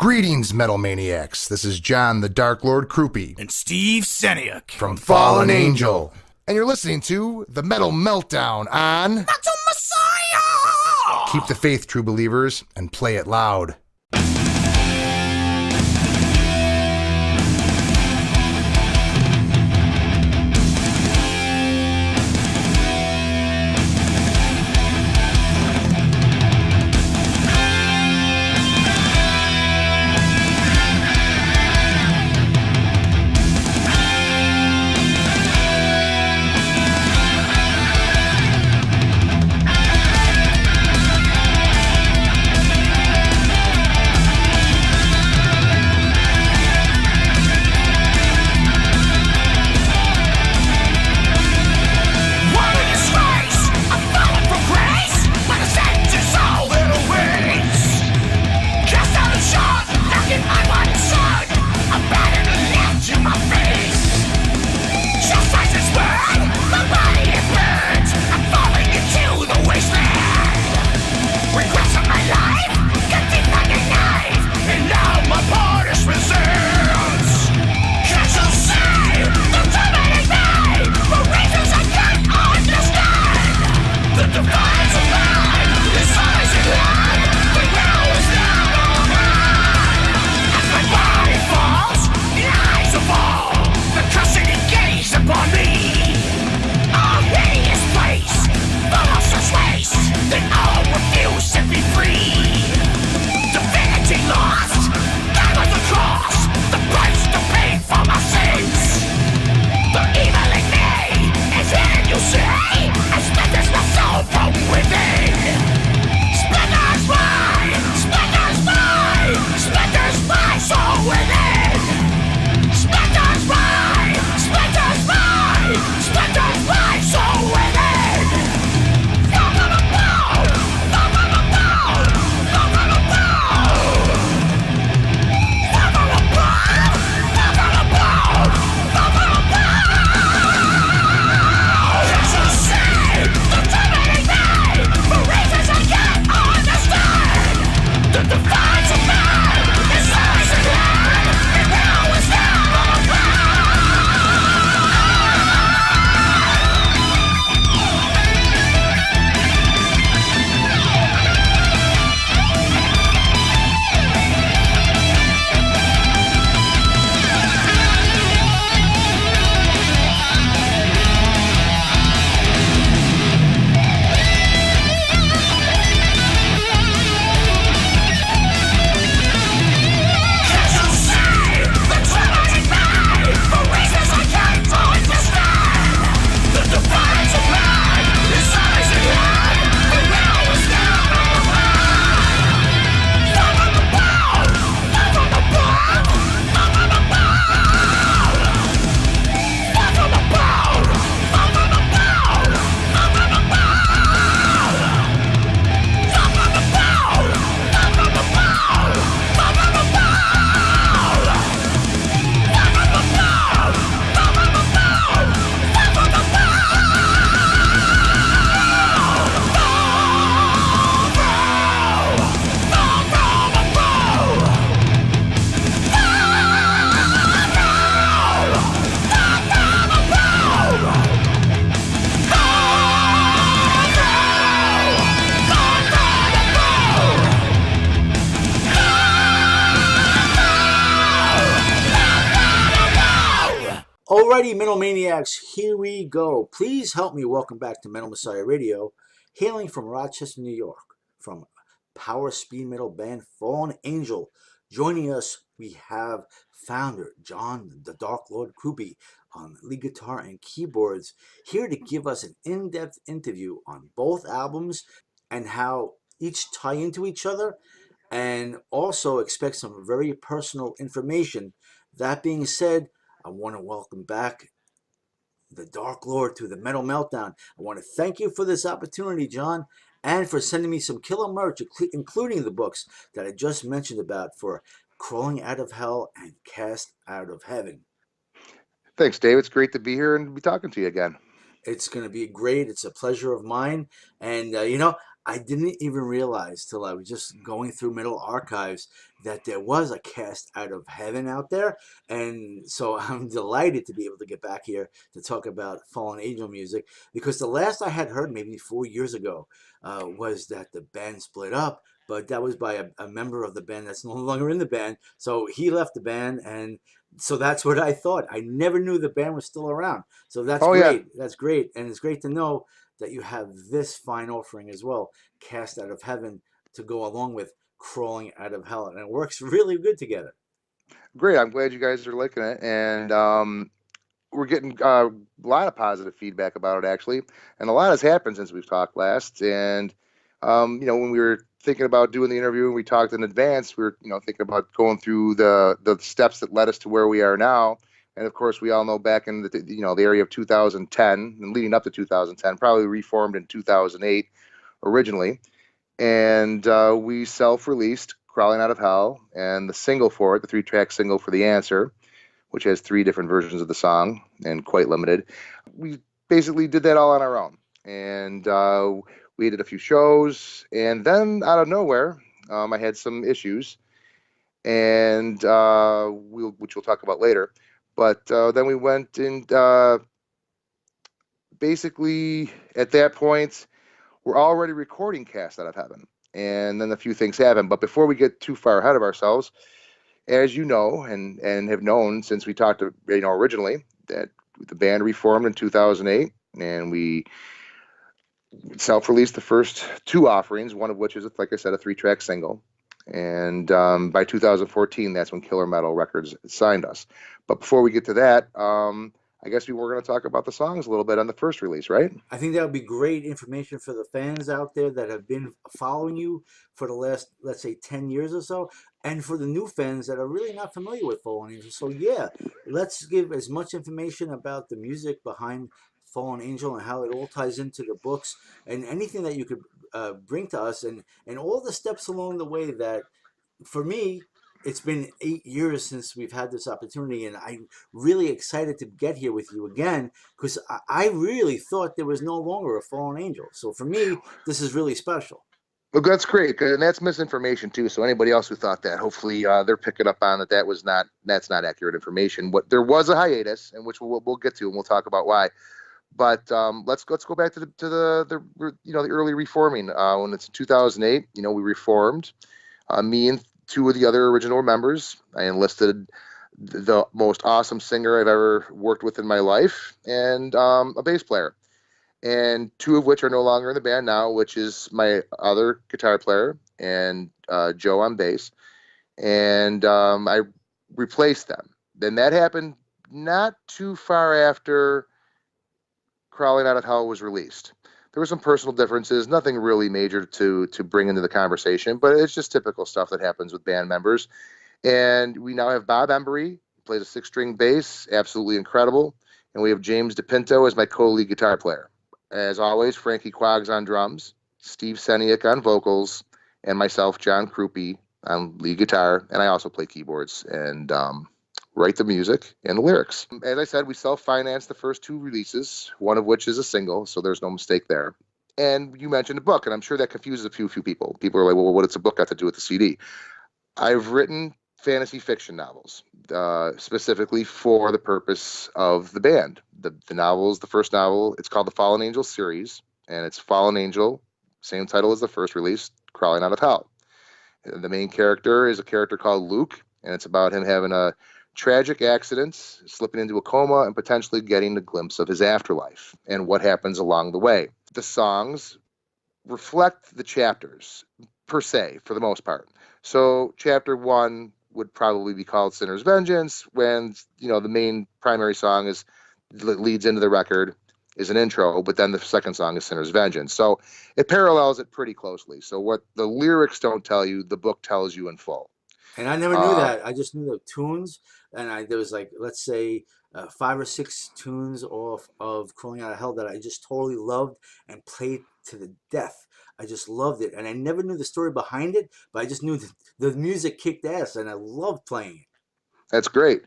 Greetings, Metal Maniacs. This is John the Dark Lord Cruppe. And Steve SENIUK. From Fallen Angel. And you're listening to the Metal Meltdown on... Metal Messiah! Keep the faith, true believers, and play it loud. Alrighty, Metal Maniacs, here we go. Please help me welcome back to Metal Messiah Radio, hailing from Rochester, New York, from power speed metal band Fallen Angel. Joining us, we have founder John the Dark Lord Cruppe on lead guitar and keyboards, here to give us an in-depth interview on both albums and how each tie into each other, and also expect some very personal information. That being said, I want to welcome back the Dark Lord to the Metal Meltdown. I want to thank you for this opportunity, John, and for sending me some killer merch, including the books that I just mentioned about for Crawling Out of Hell and Cast Out of Heaven. Thanks, Dave. It's great to be here and be talking to you again. It's going to be great. It's a pleasure of mine. And, I didn't even realize till I was just going through Metal Archives that there was a Cast Out of Heaven out there. And so I'm delighted to be able to get back here to talk about Fallen Angel music, because the last I had heard, maybe 4 years ago, was that the band split up. But that was by a member of the band that's no longer in the band. So he left the band, and so that's what I thought. I never knew the band was still around. So that's Oh yeah, great. That's great. And it's great to know that you have this fine offering as well, Cast Out of Heaven, to go along with Crawling Out of Hell. And it works really good together. great. I'm glad you guys are liking it, and we're getting a lot of positive feedback about it actually, and a lot has happened since we've talked last. And when we were thinking about doing the interview and we talked in advance, we were thinking about going through the steps that led us to where we are now. And of course, we all know back in the area of 2010 and leading up to 2010, probably reformed in 2008 originally, and we self-released "Crawling Out of Hell" and the single for it, the three-track single for "The Answer," which has three different versions of the song and quite limited. We basically did that all on our own. And we did a few shows. And then out of nowhere, I had some issues, and which we'll talk about later. But then we went and basically at that point, we're already recording Cast Out of Heaven. And then a few things happened. But before we get too far ahead of ourselves, as you know, and have known since we talked to, originally, that the band reformed in 2008, and we self-released the first two offerings, one of which is, like I said, a three-track single. And by 2014, that's when Killer Metal Records signed us. But before we get to that, I guess we were going to talk about the songs a little bit on the first release, right? I think that would be great information for the fans out there that have been following you for the last, let's say, 10 years or so, and for the new fans that are really not familiar with Fallen Angel. So, yeah, let's give as much information about the music behind Fallen Angel and how it all ties into the books, and anything that you could bring to us, and all the steps along the way that, for me, it's been 8 years since we've had this opportunity, and I'm really excited to get here with you again, because I really thought there was no longer a fallen angel. So for me, this is really special. Well, that's great, and that's misinformation too. So anybody else who thought that, hopefully they're picking up on that. That's not accurate information. What there was a hiatus, and which we'll get to, and we'll talk about why. But let's go back to the early reforming. When it's 2008, we reformed. Me and two of the other original members. I enlisted the most awesome singer I've ever worked with in my life, and a bass player, and two of which are no longer in the band now, which is my other guitar player and Joe on bass. And I replaced them. Then that happened not too far after Crawling Out of Hell was released. There were some personal differences, nothing really major to bring into the conversation, but it's just typical stuff that happens with band members. And we now have Bob EMBURY, who plays a six-string bass, absolutely incredible. And we have James DIPINTO as my co-lead guitar player. As always, Frankie Quaggs on drums, Steve SENIUK on vocals, and myself, John Cruppe, on lead guitar. And I also play keyboards and write the music and the lyrics. As I said, we self-financed the first two releases, one of which is a single, so there's no mistake there. And you mentioned a book, and I'm sure that confuses a few people. People are like, well, what does a book got to do with the CD? I've written fantasy fiction novels, specifically for the purpose of the band. The novels, the first novel, it's called the Fallen Angel series, and it's Fallen Angel, same title as the first release, Crawling Out of Hell. The main character is a character called Luke, and it's about him having a tragic accident, slipping into a coma, and potentially getting a glimpse of his afterlife and what happens along the way. The songs reflect the chapters, per se, for the most part. So chapter 1 would probably be called Sinner's Vengeance, when the main primary song that leads into the record is an intro, but then the second song is Sinner's Vengeance. So it parallels it pretty closely. So what the lyrics don't tell you, the book tells you in full. And I never knew that. I just knew the tunes, and there was, like, let's say 5 or 6 tunes off of Crawling Out of Hell that I just totally loved and played to the death. I just loved it, and I never knew the story behind it, but I just knew the music kicked ass, and I loved playing it. That's great.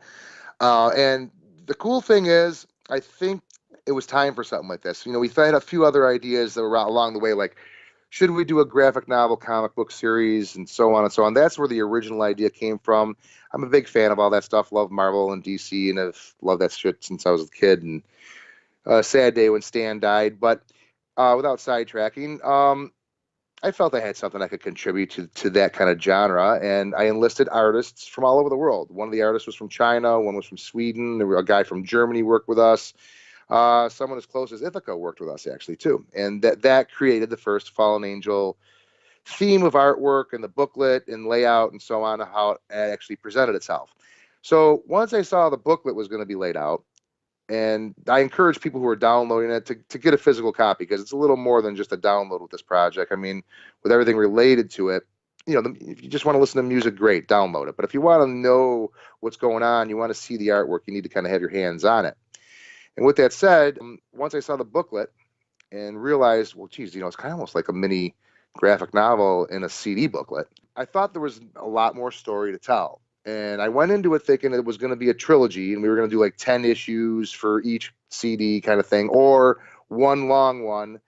And the cool thing is, I think it was time for something like this. We had a few other ideas that were along the way, like should we do a graphic novel comic book series, and so on and so on. That's where the original idea came from. I'm a big fan of all that stuff. Love Marvel and DC, and I've loved that shit since I was a kid. And sad day when Stan died. But without sidetracking, I felt I had something I could contribute to that kind of genre, and I enlisted artists from all over the world. One of the artists was from China, one was from Sweden, a guy from Germany worked with us. Someone as close as Ithaca worked with us, actually, too. And that created the first Fallen Angel theme of artwork and the booklet and layout and so on, how it actually presented itself. So once I saw the booklet was going to be laid out, and I encourage people who are downloading it to get a physical copy, because it's a little more than just a download with this project. I mean, with everything related to it, if you just want to listen to music, great, download it. But if you want to know what's going on, you want to see the artwork, you need to kind of have your hands on it. And with that said, once I saw the booklet and realized, well, geez, it's kind of almost like a mini graphic novel in a CD booklet, I thought there was a lot more story to tell. And I went into it thinking it was going to be a trilogy, and we were going to do like 10 issues for each CD kind of thing, or one long one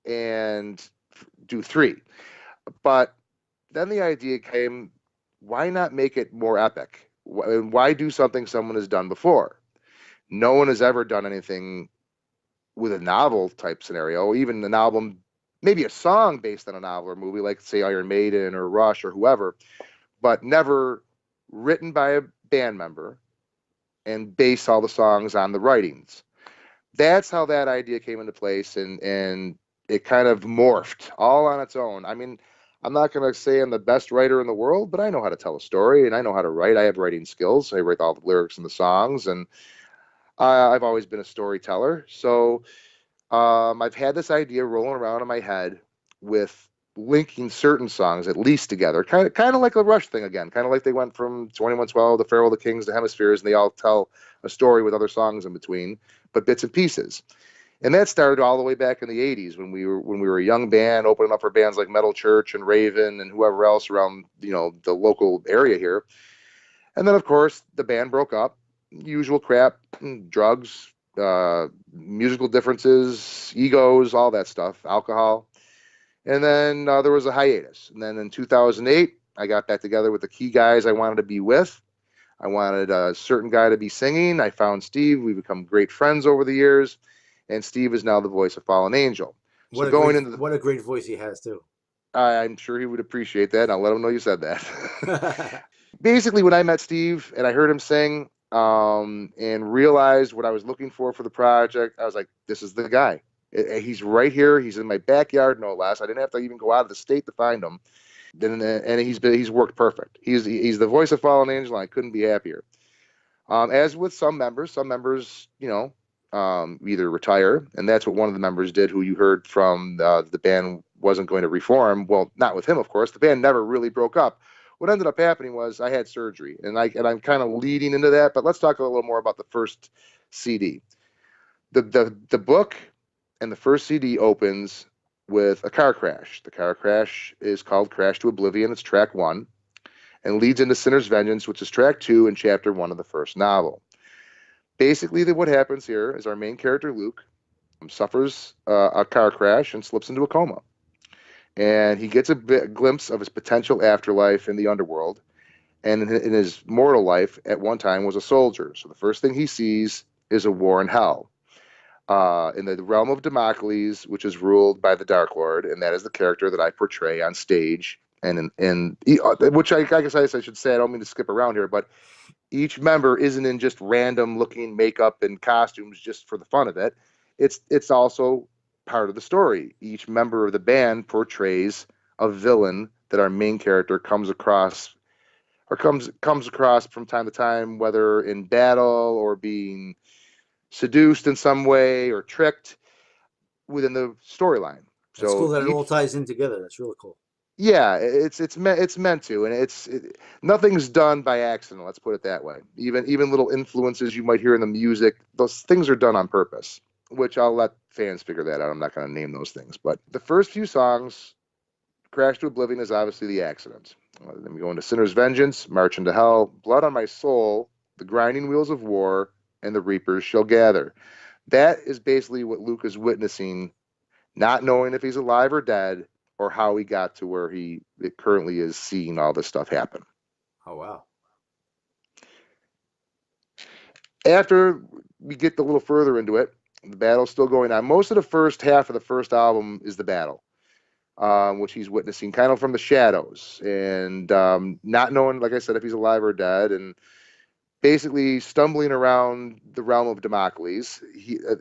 and do 3. But then the idea came, why not make it more epic? Why do something someone has done before? No one has ever done anything with a novel type scenario, even an album, maybe a song based on a novel or movie, like say Iron Maiden or Rush or whoever, but never written by a band member and base all the songs on the writings. That's how that idea came into place, and it kind of morphed all on its own. I mean, I'm not going to say I'm the best writer in the world, but I know how to tell a story, and I know how to write. I have writing skills. I write all the lyrics and the songs, and I've always been a storyteller. So I've had this idea rolling around in my head with linking certain songs at least together, kind of like a Rush thing again, kind of like they went from 2112 to Farewell to Kings to Hemispheres, and they all tell a story with other songs in between, but bits and pieces. And that started all the way back in the 80s when we were a young band, opening up for bands like Metal Church and Raven and whoever else around the local area here. And then of course the band broke up, usual crap, drugs, musical differences, egos, all that stuff, alcohol. And then there was a hiatus. And then in 2008, I got back together with the key guys I wanted to be with. I wanted a certain guy to be singing. I found Steve. We've become great friends over the years. And Steve is now the voice of Fallen Angel. What a great voice he has, too. I'm sure he would appreciate that. And I'll let him know you said that. Basically, when I met Steve and I heard him sing and realized what I was looking for the project, I was like, this is the guy. He's right here. He's in my backyard, no less. I didn't have to even go out of the state to find him. And he's worked perfect. He's the voice of Fallen Angel, and I couldn't be happier. As with some members, either retire, and that's what one of the members did, who you heard from the band wasn't going to reform. Well, not with him, of course. The band never really broke up. What ended up happening was I had surgery, and I'm kind of leading into that. But let's talk a little more about the first CD. The book and the first CD opens with a car crash. The car crash is called Crash to Oblivion. It's track 1, and leads into Sinner's Vengeance, which is track 2 and chapter 1 of the first novel. Basically, what happens here is our main character, Luke, suffers a car crash and slips into a coma. And he gets a glimpse of his potential afterlife in the underworld. And in his mortal life, at one time, was a soldier. So the first thing he sees is a war in hell. In the realm of Damocles, which is ruled by the Dark Lord, and that is the character that I portray on stage. And which I guess I should say, I don't mean to skip around here, but each member isn't in just random looking makeup and costumes just for the fun of it. It's also part of the story. Each member of the band portrays a villain that our main character comes across from time to time, whether in battle or being seduced in some way or tricked within the storyline. That's cool that it all ties in together. That's really cool. Yeah, it's meant to, and nothing's done by accident. Let's put it that way. Even little influences you might hear in the music, those things are done on purpose. Which I'll let fans figure that out. I'm not going to name those things, but the first few songs, Crash to Oblivion, is obviously the accident. Then we go into Sinner's Vengeance, March into Hell, Blood on My Soul, The Grinding Wheels of War, and The Reapers Shall Gather. That is basically what Luke is witnessing, not knowing if he's alive or dead, or how he got to where he currently is seeing all this stuff happen. Oh, wow. After we get a little further into it, the battle's still going on. Most of the first half of the first album is the battle, which he's witnessing kind of from the shadows and not knowing, like I said, if he's alive or dead, and basically stumbling around the realm of Damocles.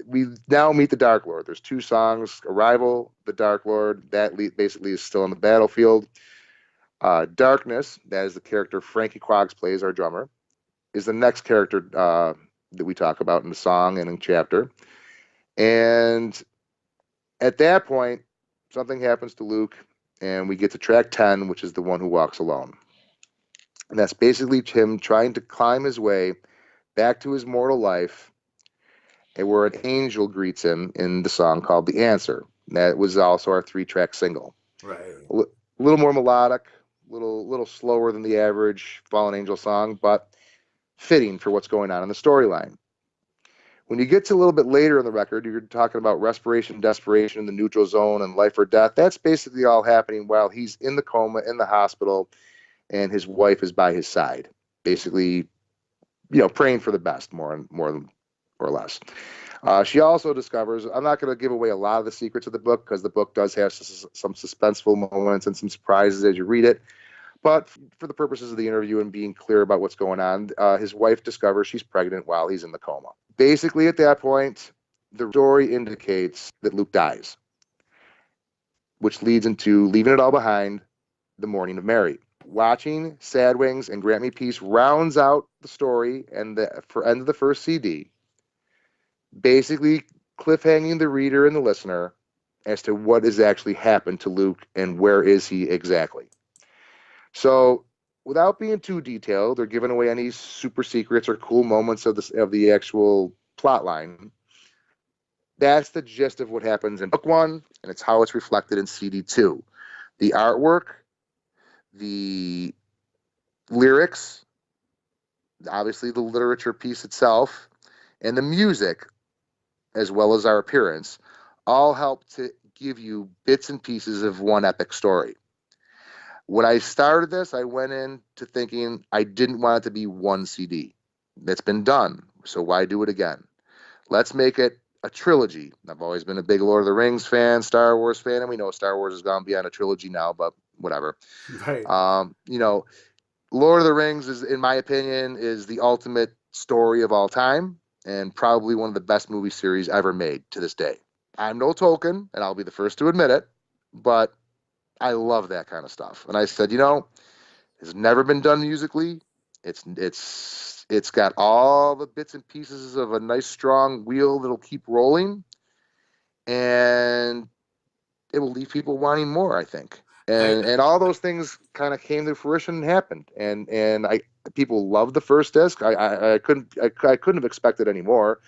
We now meet the Dark Lord. There's 2 songs, Arrival, the Dark Lord, that basically is still on the battlefield. Darkness, that is the character Frankie Quoggs plays, our drummer, is the next character that we talk about in the song and in chapter. And at that point, something happens to Luke, and we get to track 10, which is The One Who Walks Alone. And that's basically him trying to climb his way back to his mortal life, and where an angel greets him in the song called The Answer. That was also our 3-track single. Right. A little more melodic, little slower than the average Fallen Angel song, but fitting for what's going on in the storyline. When you get to a little bit later in the record, you're talking about respiration, desperation, the neutral zone, and life or death. That's basically all happening while he's in the coma, in the hospital, and his wife is by his side, basically, praying for the best, more or less. She also discovers, I'm not going to give away a lot of the secrets of the book, because the book does have some suspenseful moments and some surprises as you read it. But for the purposes of the interview and being clear about what's going on, his wife discovers she's pregnant while he's in the coma. Basically, at that point, the story indicates that Luke dies, which leads into leaving it all behind, the Morning of Mary. Watching Sad Wings and Grant Me Peace rounds out the story and the end of the first CD, basically cliffhanging the reader and the listener as to what has actually happened to Luke and where is he exactly. So, without being too detailed or giving away any super secrets or cool moments of the actual plot line, that's the gist of what happens in book 1, and it's how it's reflected in CD 2. The artwork, the lyrics, obviously the literature piece itself, and the music, as well as our appearance, all help to give you bits and pieces of one epic story. When I started this, I went into thinking I didn't want it to be one CD. That's been done, so why do it again? Let's make it a trilogy. I've always been a big Lord of the Rings fan, Star Wars fan, and we know Star Wars has gone beyond a trilogy now, but whatever. Right. Lord of the Rings is, in my opinion, is the ultimate story of all time, and probably one of the best movie series ever made to this day. I'm no Tolkien, and I'll be the first to admit it, but I love that kind of stuff. And I said, it's never been done musically. It's got all the bits and pieces of a nice strong wheel that'll keep rolling, and it will leave people wanting more, I think. And all those things kind of came to fruition and happened. And people loved the first disc. I couldn't have expected any more.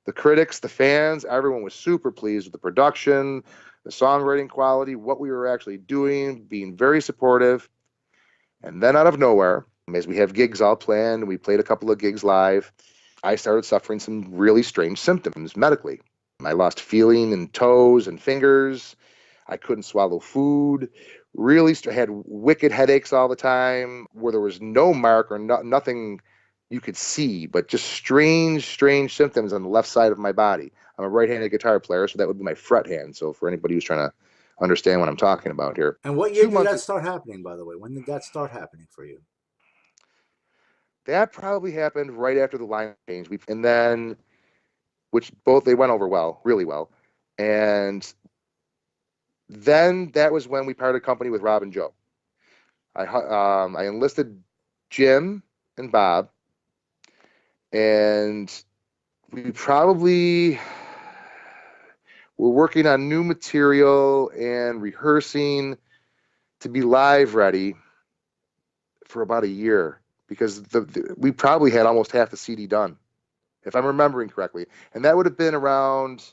The critics, the fans, everyone was super pleased with the production, the songwriting quality, what we were actually doing, being very supportive. And then out of nowhere, as we have gigs all planned, we played a couple of gigs live, I started suffering some really strange symptoms medically. I lost feeling in toes and fingers. I couldn't swallow food. Really had wicked headaches all the time, where there was no mark or nothing you could see, but just strange symptoms on the left side of my body. I'm a right-handed guitar player, so that would be my fret hand. So for anybody who's trying to understand what I'm talking about here. And what year did that start happening, by the way? When did that start happening for you? That probably happened right after the line change. And then, which both, they went over well, really well. And then that was when we parted company with Rob and Joe. I enlisted Jim and Bob, and we probably were working on new material and rehearsing to be live ready for about a year, because we probably had almost half the CD done, if I'm remembering correctly. And that would have been around,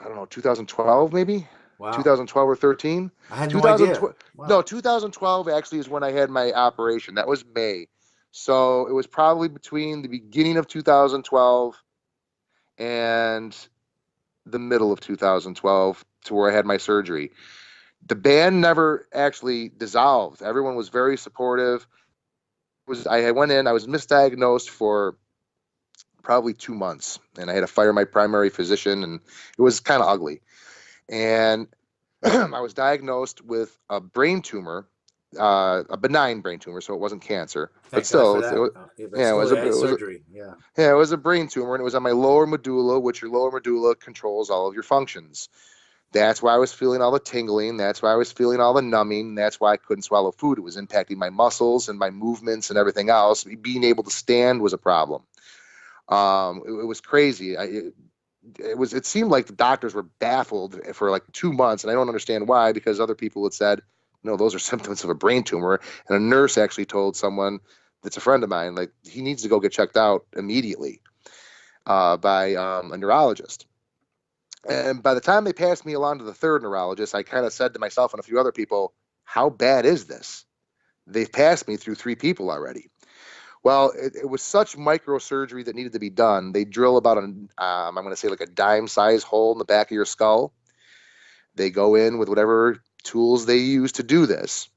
I don't know, 2012 maybe? Wow. 2012 or 13? I had no idea. Wow. No, 2012 actually is when I had my operation. That was May. So it was probably between the beginning of 2012 and the middle of 2012. to where I had my surgery. The band never actually dissolved. Everyone was very supportive. I went in, I was misdiagnosed for probably 2 months, and I had to fire my primary physician, and it was kind of ugly. And I was diagnosed with a brain tumor, a benign brain tumor, so it wasn't cancer. Thank But still, God for that. yeah, it was surgery. Yeah. yeah, it was a brain tumor, and it was on my lower medulla, which your lower medulla controls all of your functions. That's why I was feeling all the tingling. That's why I was feeling all the numbing. That's why I couldn't swallow food. It was impacting my muscles and my movements and everything else. Being able to stand was a problem. It was crazy. It seemed like the doctors were baffled for like 2 months, and I don't understand why, because other people had said, no, those are symptoms of a brain tumor. And a nurse actually told someone that's a friend of mine, like, he needs to go get checked out immediately by a neurologist. And by the time they passed me along to the third neurologist, I kind of said to myself and a few other people, how bad is this? They've passed me through 3 people already. Well, it was such microsurgery that needed to be done. They drill about I'm going to say like a dime size hole in the back of your skull. They go in with whatever tools they use to do this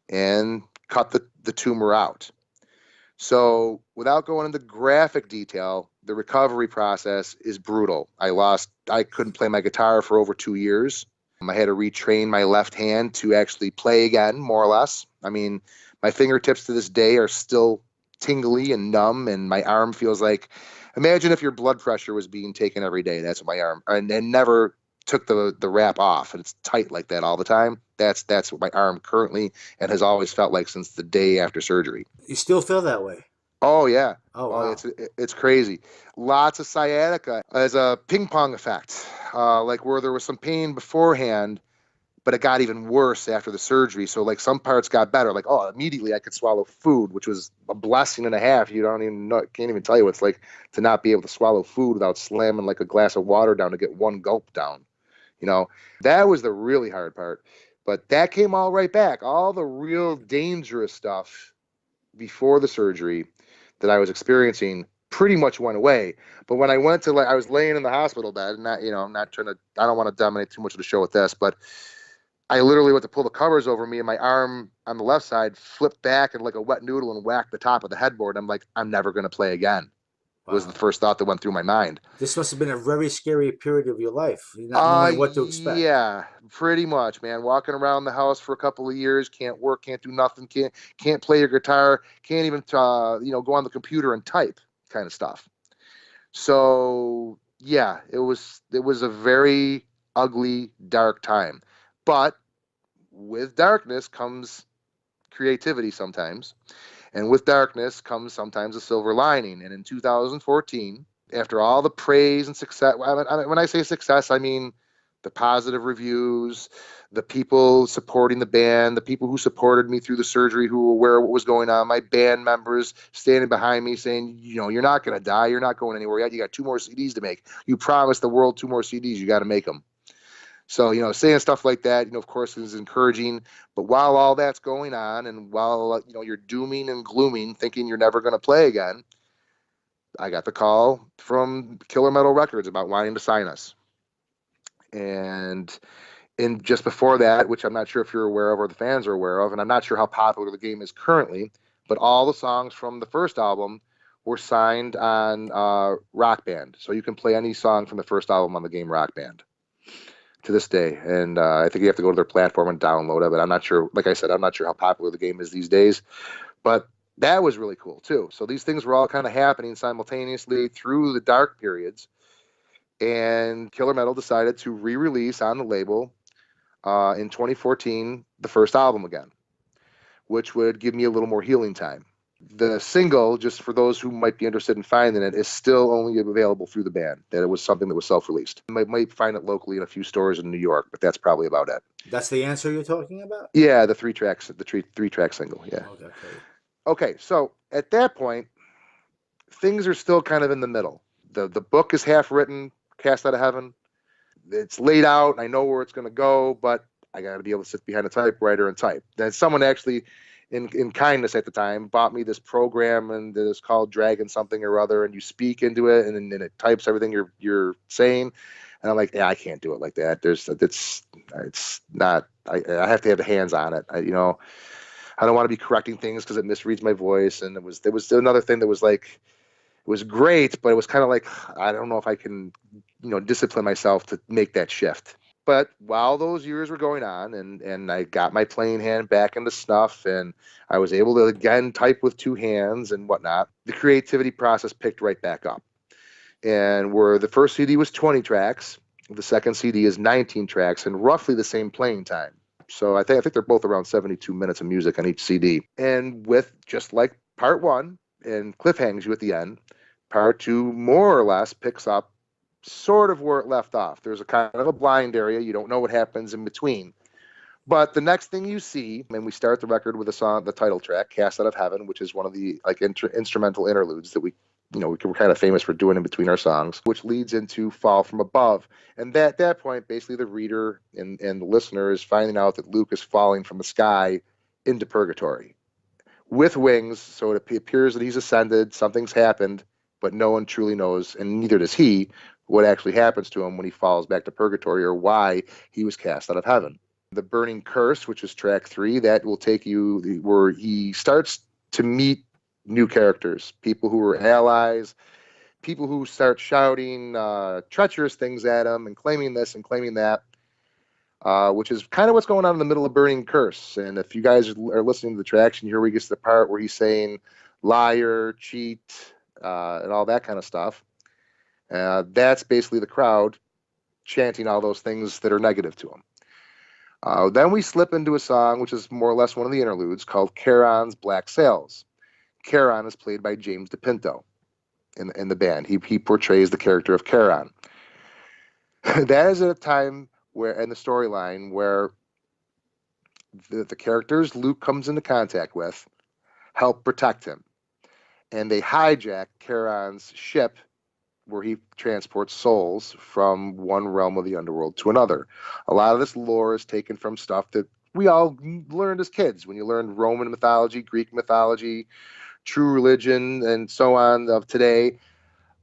and cut the tumor out. So without going into graphic detail, the recovery process is brutal. I couldn't play my guitar for over 2 years. I had to retrain my left hand to actually play again, more or less. I mean, my fingertips to this day are still tingly and numb, and my arm feels like, imagine if your blood pressure was being taken every day. That's what my arm, and never took the wrap off, and it's tight like that all the time. That's what my arm currently and has always felt like since the day after surgery. You still feel that way? Oh yeah. Oh wow. It's crazy. Lots of sciatica as a ping pong effect, like where there was some pain beforehand, but it got even worse after the surgery. So like some parts got better. Like, oh, immediately I could swallow food, which was a blessing and a half. You don't even know, can't even tell you what it's like to not be able to swallow food without slamming like a glass of water down to get one gulp down. That was the really hard part. But that came all right back. All the real dangerous stuff before the surgery that I was experiencing pretty much went away. But when I went to, I was laying in the hospital bed, and I don't want to dominate too much of the show with this, but I literally went to pull the covers over me, and my arm on the left side flipped back and like a wet noodle and whacked the top of the headboard. I'm like, I'm never going to play again. Wow. Was the first thought that went through my mind. This must have been a very scary period of your life, not knowing what to expect. Yeah, pretty much, man. Walking around the house for a couple of years, can't work, can't do nothing, can't play your guitar, can't even go on the computer and type, kind of stuff. So yeah, it was a very ugly, dark time. But with darkness comes creativity sometimes. And with darkness comes sometimes a silver lining. And in 2014, after all the praise and success, when I say success, I mean the positive reviews, the people supporting the band, the people who supported me through the surgery, who were aware of what was going on, my band members standing behind me saying, you're not going to die. You're not going anywhere yet. You got 2 more CDs to make. You promised the world 2 more CDs. You got to make them. So, saying stuff like that, of course, is encouraging. But while all that's going on, and while, you're dooming and glooming, thinking you're never going to play again, I got the call from Killer Metal Records about wanting to sign us. And just before that, which I'm not sure if you're aware of or the fans are aware of, and I'm not sure how popular the game is currently, but all the songs from the first album were signed on Rock Band. So you can play any song from the first album on the game Rock Band to this day. And I think you have to go to their platform and download it, but I'm not sure, like I said, I'm not sure how popular the game is these days, but that was really cool too. So these things were all kind of happening simultaneously through the dark periods, and Killer Metal decided to re-release on the label in 2014 the first album again, which would give me a little more healing time. The single, just for those who might be interested in finding it, is still only available through the band. That it was something that was self-released. You might find it locally in a few stores in New York, but that's probably about it. That's the answer you're talking about? Yeah, the three track single. Yeah. Okay. So at that point, things are still kind of in the middle. The book is half written, Cast Out of Heaven. It's laid out. I know where it's going to go, but I got to be able to sit behind a typewriter and type. Then someone actually, in kindness at the time, bought me this program, and it is called Dragon something or other, and you speak into it, and it types everything you're saying. And I'm like, yeah, I can't do it like that. It's not. I have to have the hands on it. I don't want to be correcting things because it misreads my voice. And there was another thing that was like, it was great, but it was kind of like, I don't know if I can, discipline myself to make that shift. But while those years were going on, and I got my playing hand back into snuff, and I was able to again type with two hands and whatnot, the creativity process picked right back up. And where the first CD was 20 tracks, the second CD is 19 tracks and roughly the same playing time. So I think they're both around 72 minutes of music on each CD. And with just like part one and cliffhangs you at the end, part two more or less picks up sort of where it left off. There's a kind of a blind area. You don't know what happens in between. But the next thing you see, and we start the record with a song, the title track, Cast Out of Heaven, which is one of the like instrumental interludes that we're kind of famous for doing in between our songs, which leads into Fall From Above. And at that point, basically the reader and the listener is finding out that Luke is falling from the sky into purgatory with wings. So it appears that he's ascended, something's happened, but no one truly knows, and neither does he, what actually happens to him when he falls back to purgatory or why he was cast out of heaven. The Burning Curse, which is track 3, that will take you where he starts to meet new characters, people who were allies, people who start shouting treacherous things at him and claiming this and claiming that, which is kind of what's going on in the middle of Burning Curse. And if you guys are listening to the tracks, and here we get to the part where he's saying liar, cheat, and all that kind of stuff, that's basically the crowd chanting all those things that are negative to him. Then we slip into a song, which is more or less one of the interludes, called Charon's Black Sails. Charon is played by James DiPinto in the band. He portrays the character of Charon. That is at a time where, in the storyline, where the characters Luke comes into contact with help protect him. And they hijack Charon's ship, where he transports souls from one realm of the underworld to another. A lot of this lore is taken from stuff that we all learned as kids. When you learned Roman mythology, Greek mythology, true religion, and so on of today.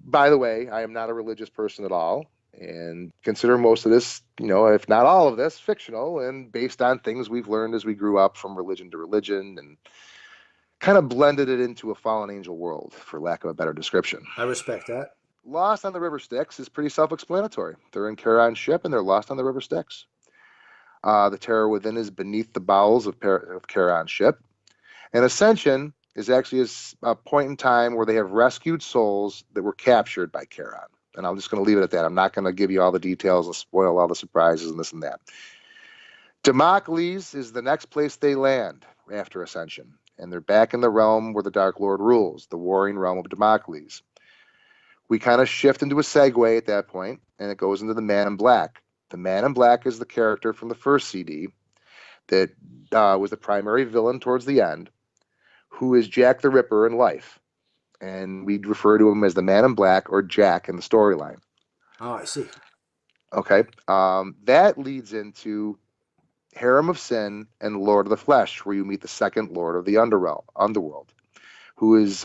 By the way, I am not a religious person at all, and consider most of this, if not all of this, fictional and based on things we've learned as we grew up from religion to religion, and kind of blended it into a fallen angel world, for lack of a better description. I respect that. Lost on the River Styx is pretty self-explanatory. They're in Charon's ship, and they're lost on the River Styx. The terror within is beneath the bowels of Charon's ship. And Ascension is actually a point in time where they have rescued souls that were captured by Charon. And I'm just going to leave it at that. I'm not going to give you all the details and spoil all the surprises and this and that. Democles is the next place they land after Ascension. And they're back in the realm where the Dark Lord rules, the warring realm of Democles. We kind of shift into a segue at that point, and it goes into the Man in Black. The Man in Black is the character from the first CD that was the primary villain towards the end, who is Jack the Ripper in life. And we'd refer to him as the Man in Black or Jack in the storyline. Oh, I see. Okay. That leads into Harem of Sin and Lord of the Flesh, where you meet the second Lord of the Underworld, who is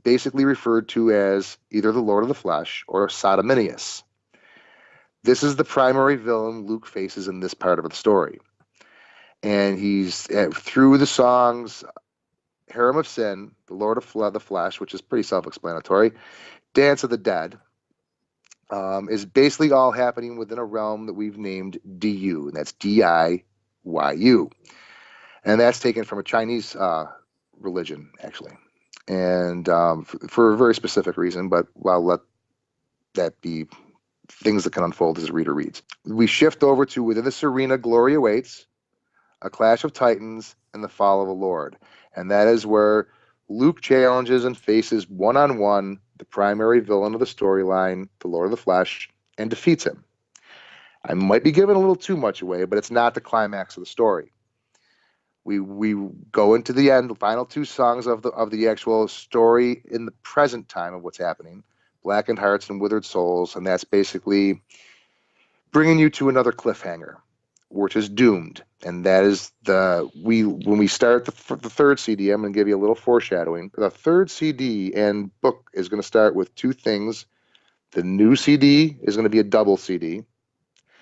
basically referred to as either the Lord of the Flesh or Sodominius. This is the primary villain Luke faces in this part of the story. And he's, through the songs Harem of Sin, the Lord of the Flesh, which is pretty self-explanatory, Dance of the Dead, is basically all happening within a realm that we've named DU, and that's DIYU. And that's taken from a Chinese religion, actually. And for a very specific reason, but I'll let that be things that can unfold as the reader reads. We shift over to Within This Arena, Glory Awaits, A Clash of Titans, and The Fall of a Lord. And that is where Luke challenges and faces one-on-one the primary villain of the storyline, the Lord of the Flesh, and defeats him. I might be giving a little too much away, but it's not the climax of the story. We go into the end, the final two songs of the actual story in the present time of what's happening, Blackened Hearts and Withered Souls, and that's basically bringing you to another cliffhanger, which is Doomed. And that is when we start the third CD, I'm going to give you a little foreshadowing. The third CD and book is going to start with two things The new CD is going to be a double CD,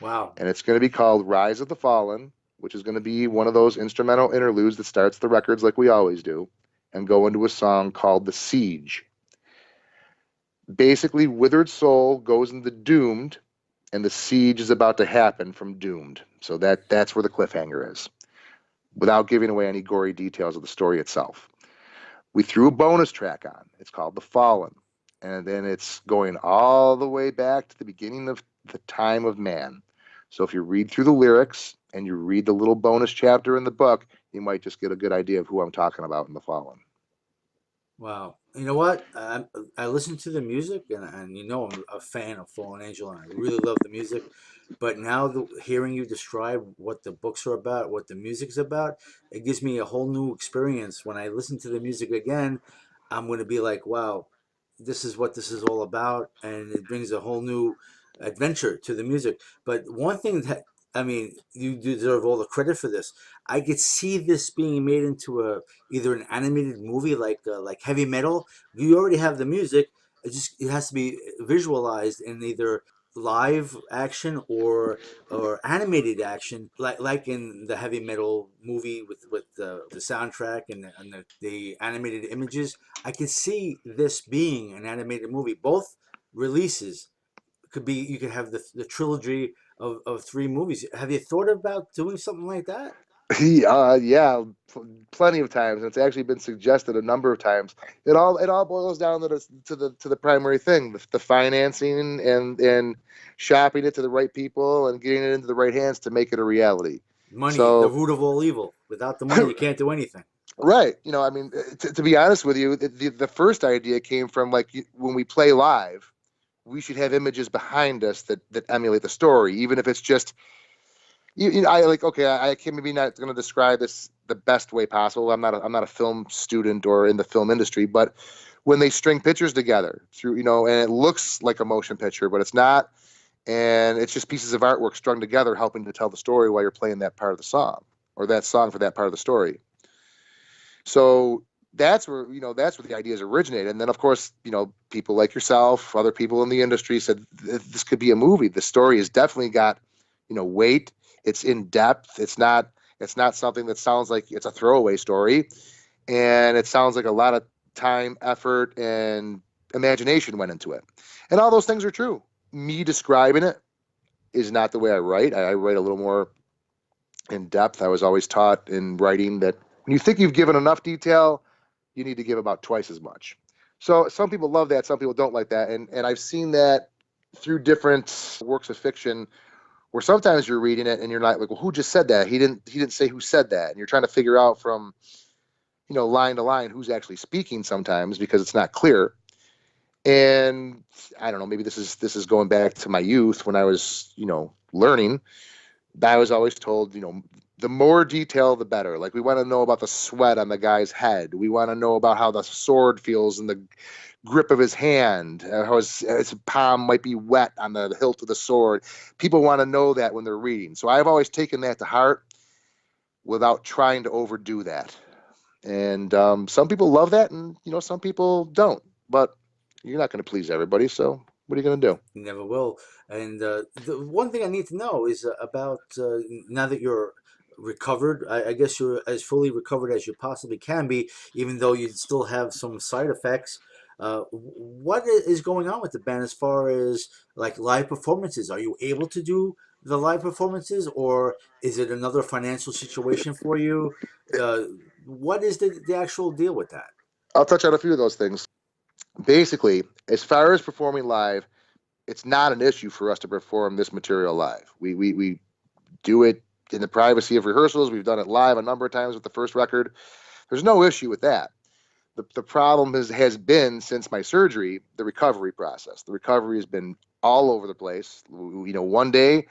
Wow. and it's going to be called Rise of the Fallen, which is going to be one of those instrumental interludes that starts the records like we always do, and go into a song called The Siege. Basically, Withered Soul goes into Doomed, and the siege is about to happen from Doomed. So that's where the cliffhanger is, without giving away any gory details of the story itself. We threw a bonus track on. It's called The Fallen. And then it's going all the way back to the beginning of the time of man. So if you read through the lyrics and you read the little bonus chapter in the book, you might just get a good idea of who I'm talking about in The Fallen. Wow. You know what? I listen to the music, and you know I'm a fan of Fallen Angel, and I really love the music. But now hearing you describe what the books are about, what the music's about, it gives me a whole new experience. When I listen to the music again, I'm going to be like, wow, this is what this is all about, and it brings a whole new adventure to the music. But one thing that, I mean, you deserve all the credit for this. I could see this being made into a either an animated movie like Heavy Metal. You already have the music. It has to be visualized in either live action or animated action, like in the Heavy Metal movie with the soundtrack and the animated images. I could see this being an animated movie. Both releases could be, you could have the trilogy of three movies. Have you thought about doing something like that? Yeah, plenty of times. It's actually been suggested a number of times. It all boils down to the primary thing, the financing and shopping it to the right people and getting it into the right hands to make it a reality. Money, the So, root of all evil. Without the money, you can't do anything. right, I mean, to be honest with you, the first idea came from like when we play live, we should have images behind us that emulate the story, even if it's just I like, okay, I can maybe not going to describe this the best way possible. I'm not a film student or in the film industry, but when they string pictures together through, and it looks like a motion picture, but it's not, and it's just pieces of artwork strung together helping to tell the story while you're playing that part of the song or that song for that part of the story. So that's where the ideas originated. And then of course, people like yourself, other people in the industry said this could be a movie. The story has definitely got, weight. It's in depth. It's not something that sounds like it's a throwaway story. And it sounds like a lot of time, effort, and imagination went into it. And all those things are true. Me describing it is not the way I write. I write a little more in depth. I was always taught in writing that when you think you've given enough detail, you need to give about twice as much. So some people love that, some people don't like that. And I've seen that through different works of fiction where sometimes you're reading it and you're not like, well, who just said that? He didn't say who said that. And you're trying to figure out from, line to line who's actually speaking sometimes because it's not clear. And I don't know, maybe this is going back to my youth when I was, learning. I was always told, the more detail, the better. Like, we want to know about the sweat on the guy's head. We want to know about how the sword feels in the grip of his hand, how his palm might be wet on the hilt of the sword. People want to know that when they're reading. So I've always taken that to heart without trying to overdo that. And some people love that, and some people don't. But you're not going to please everybody, so what are you going to do? You never will. And the one thing I need to know is about now that you're recovered. I guess you're as fully recovered as you possibly can be, even though you still have some side effects. What is going on with the band as far as like live performances? Are you able to do the live performances, or is it another financial situation for you? Uh, what is the actual deal with that? I'll touch on a few of those things. Basically, as far as performing live, it's not an issue for us to perform this material live. We do it in the privacy of rehearsals. We've done it live a number of times with the first record. There's no issue with that. The problem has been, since my surgery, the recovery process. The recovery has been all over the place. One day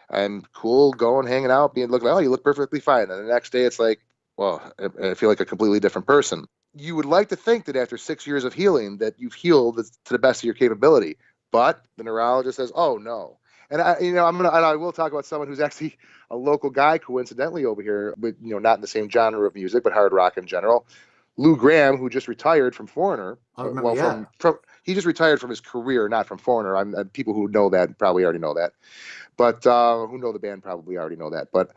I'm cool, going, hanging out, looking like, oh, you look perfectly fine. And the next day it's like, well, I feel like a completely different person. You would like to think that after 6 years of healing that you've healed to the best of your capability, but the neurologist says, oh no. And I will talk about someone who's actually a local guy, coincidentally over here, but not in the same genre of music, but hard rock in general, Lou Gramm, who just retired from Foreigner. I remember, yeah. He just retired from his career, not from Foreigner. People who know that probably already know that, but who know the band probably already know that. But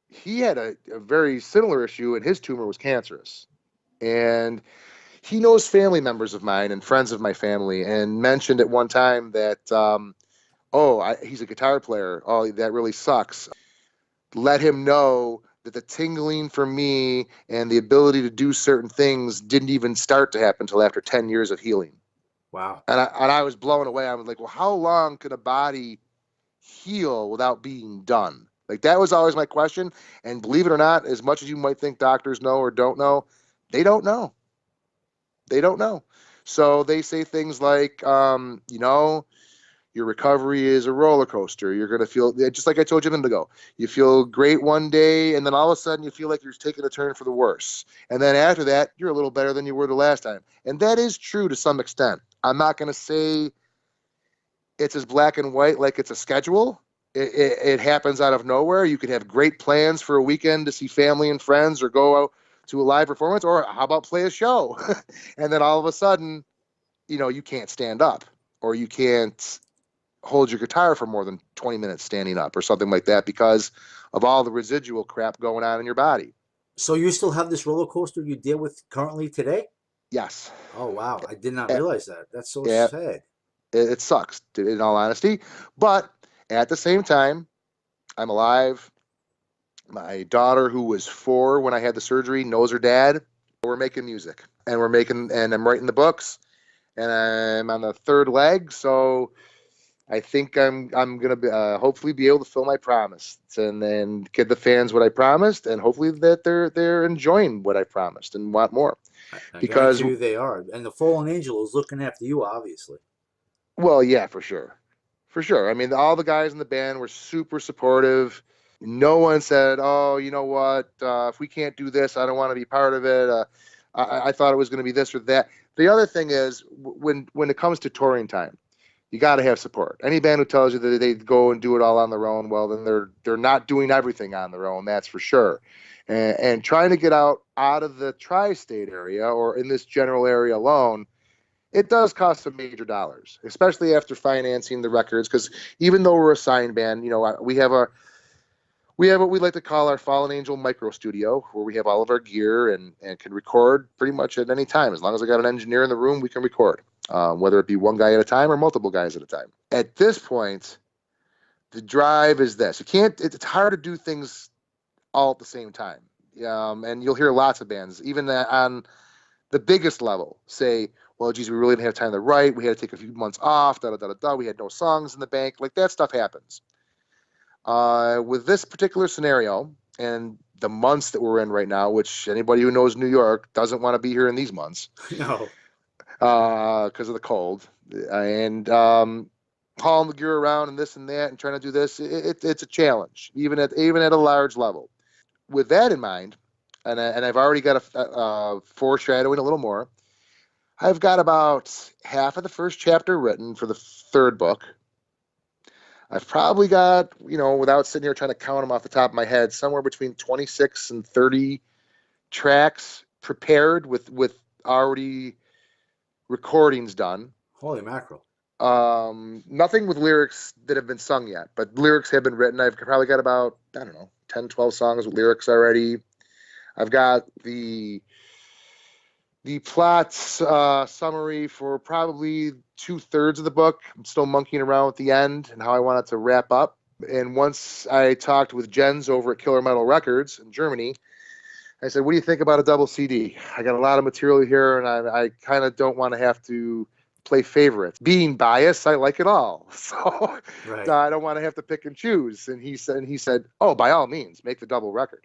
he had a very similar issue, and his tumor was cancerous. And he knows family members of mine and friends of my family, and mentioned at one time that, he's a guitar player. Oh, that really sucks. Let him know that the tingling for me and the ability to do certain things didn't even start to happen until after 10 years of healing. Wow. And I was blown away. I was like, well, how long could a body heal without being done? Like, that was always my question. And believe it or not, as much as you might think doctors know or don't know, they don't know. They don't know. So they say things like, your recovery is a roller coaster. You're going to feel, just like I told you a minute ago, you feel great one day, and then all of a sudden you feel like you're taking a turn for the worse. And then after that, you're a little better than you were the last time. And that is true to some extent. I'm not going to say it's as black and white like it's a schedule. It happens out of nowhere. You could have great plans for a weekend to see family and friends or go out to a live performance, or how about play a show? And then all of a sudden, you can't stand up, or you can't hold your guitar for more than 20 minutes standing up or something like that because of all the residual crap going on in your body. So you still have this roller coaster you deal with currently today? Yes. Oh, wow. I did not realize that. That's so Yeah. sad. It sucks, in all honesty. But at the same time, I'm alive. My daughter, who was 4 when I had the surgery, knows her dad. We're making music, and I'm writing the books, and I'm on the 3rd leg. So I think I'm gonna be, hopefully be able to fill my promise, and then give the fans what I promised, and hopefully that they're enjoying what I promised and want more. I Because, guarantee you they are. And the fallen angel is looking after you, obviously. well, yeah, for sure. I mean, all the guys in the band were super supportive. No one said, "Oh, you know what? If we can't do this, I don't want to be part of it." I thought it was going to be this or that. The other thing is, when it comes to touring time, you got to have support. Any band who tells you that they go and do it all on their own, well, then they're not doing everything on their own. That's for sure. And trying to get out of the tri-state area or in this general area alone, it does cost some major dollars, especially after financing the records. Because even though we're a signed band, we have what we like to call our Fallen Angel micro studio, where we have all of our gear and can record pretty much at any time. As long as I got an engineer in the room, we can record, whether it be one guy at a time or multiple guys at a time. At this point, the drive is this. It's hard to do things all at the same time. And you'll hear lots of bands, even on the biggest level, say, well, geez, we really didn't have time to write. We had to take a few months off, da-da-da-da-da. We had no songs in the bank. Like, that stuff happens. With this particular scenario and the months that we're in right now, which anybody who knows New York doesn't want to be here in these months. No. Because of the cold. And hauling the gear around and this and that and trying to do this, it's a challenge, even at a large level. With that in mind, and I've already got a foreshadowing a little more, I've got about half of the first chapter written for the 3rd book. I've probably got, without sitting here trying to count them off the top of my head, somewhere between 26 and 30 tracks prepared with already recordings done. Holy mackerel. Nothing with lyrics that have been sung yet, but lyrics have been written. I've probably got about, 10, 12 songs with lyrics already. I've got the plot summary for probably 2/3 of the book. I'm still monkeying around with the end and how I want it to wrap up. And once I talked with Jens over at Killer Metal Records in Germany, I said, what do you think about a double CD? I got a lot of material here, and I kind of don't want to have to play favorites. Being biased, I like it all. So Right. I don't want to have to pick and choose. And he said, oh, by all means, make the double record.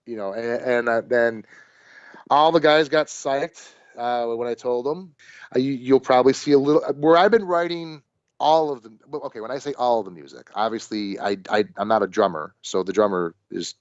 And then all the guys got psyched when I told them. You'll probably see a little where I've been writing all of them. Okay, when I say all of the music, obviously I'm not a drummer, so the drummer is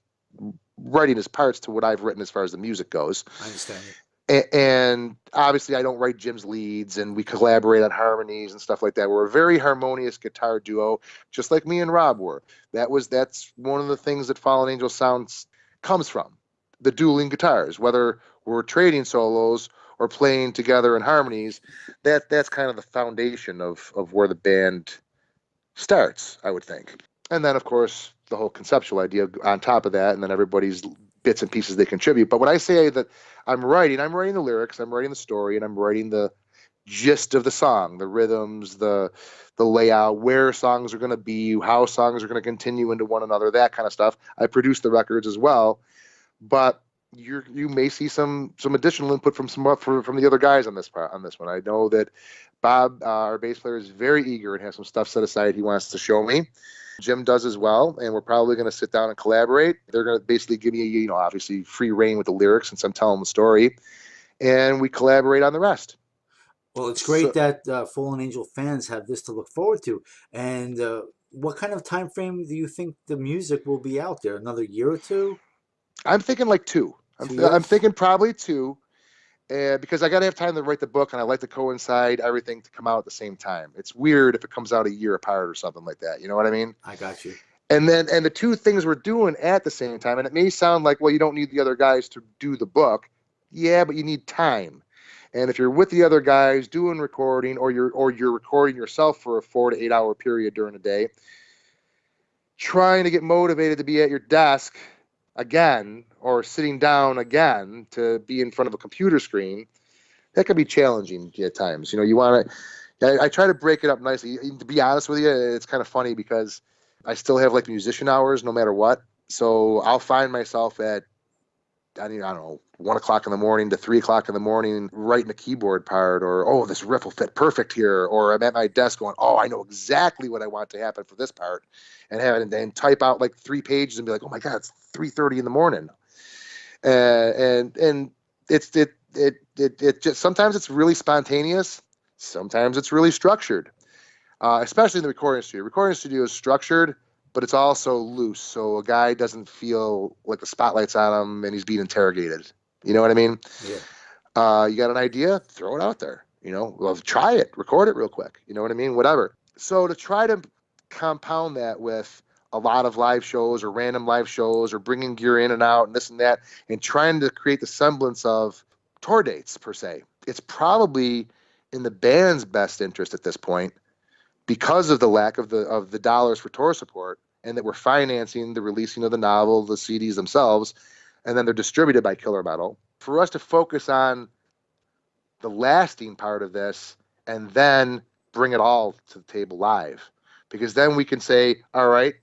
writing his parts to what I've written as far as the music goes. I understand it. And obviously I don't write Jim's leads, and we collaborate on harmonies and stuff like that. We're a very harmonious guitar duo, just like me and Rob were. That's one of the things that Fallen Angel sounds comes from. the dueling guitars, whether we're trading solos or playing together in harmonies. That's kind of the foundation of where the band starts, I would think. And then, of course, the whole conceptual idea on top of that, and then everybody's bits and pieces they contribute. But when I say that I'm writing the lyrics, I'm writing the story, and I'm writing the gist of the song, the rhythms, the layout, where songs are going to be, how songs are going to continue into one another, that kind of stuff. I produce the records as well, but you may see some additional input from the other guys on this one. I know that Bob, our bass player, is very eager and has some stuff set aside he wants to show me. Jim does as well, and we're probably going to sit down and collaborate. They're going to basically give me, obviously free reign with the lyrics since I'm telling the story, and we collaborate on the rest. Well, it's great that Fallen Angel fans have this to look forward to. And what kind of time frame do you think the music will be out there? Another year or two? I'm thinking like 2. I'm thinking probably 2. Because I got to have time to write the book, and I like to coincide everything to come out at the same time. It's weird if it comes out a year apart or something like that. You know what I mean? I got you. And the 2 things we're doing at the same time, and it may sound like, well, you don't need the other guys to do the book. Yeah, but you need time. And if you're with the other guys doing recording, or you're recording yourself for a 4 to 8 hour period during the day, trying to get motivated to be at your desk again or sitting down again to be in front of a computer screen, that can be challenging at times. You want to, I try to break it up nicely. To be honest with you, it's kind of funny because I still have like musician hours no matter what. So I'll find myself at, I don't know, 1 o'clock in the morning to 3 o'clock in the morning writing a keyboard part, or, oh, this riff will fit perfect here. Or I'm at my desk going, oh, I know exactly what I want to happen for this part, and have it and type out like 3 pages and be like, oh my God, it's 3:30 in the morning. And it's just, sometimes it's really spontaneous. Sometimes it's really structured, especially in the recording studio. Recording studio is structured, but it's also loose, so a guy doesn't feel like the spotlight's on him and he's being interrogated. You know what I mean? Yeah. You got an idea? Throw it out there. Well, try it. Record it real quick. You know what I mean? Whatever. So to try to compound that with a lot of live shows or random live shows or bringing gear in and out and this and that, and trying to create the semblance of tour dates, per se, it's probably in the band's best interest at this point, because of the lack of the dollars for tour support, and that we're financing the releasing of the novel, the CDs themselves, and then they're distributed by Killer Metal, for us to focus on the lasting part of this and then bring it all to the table live. Because then we can say, all right,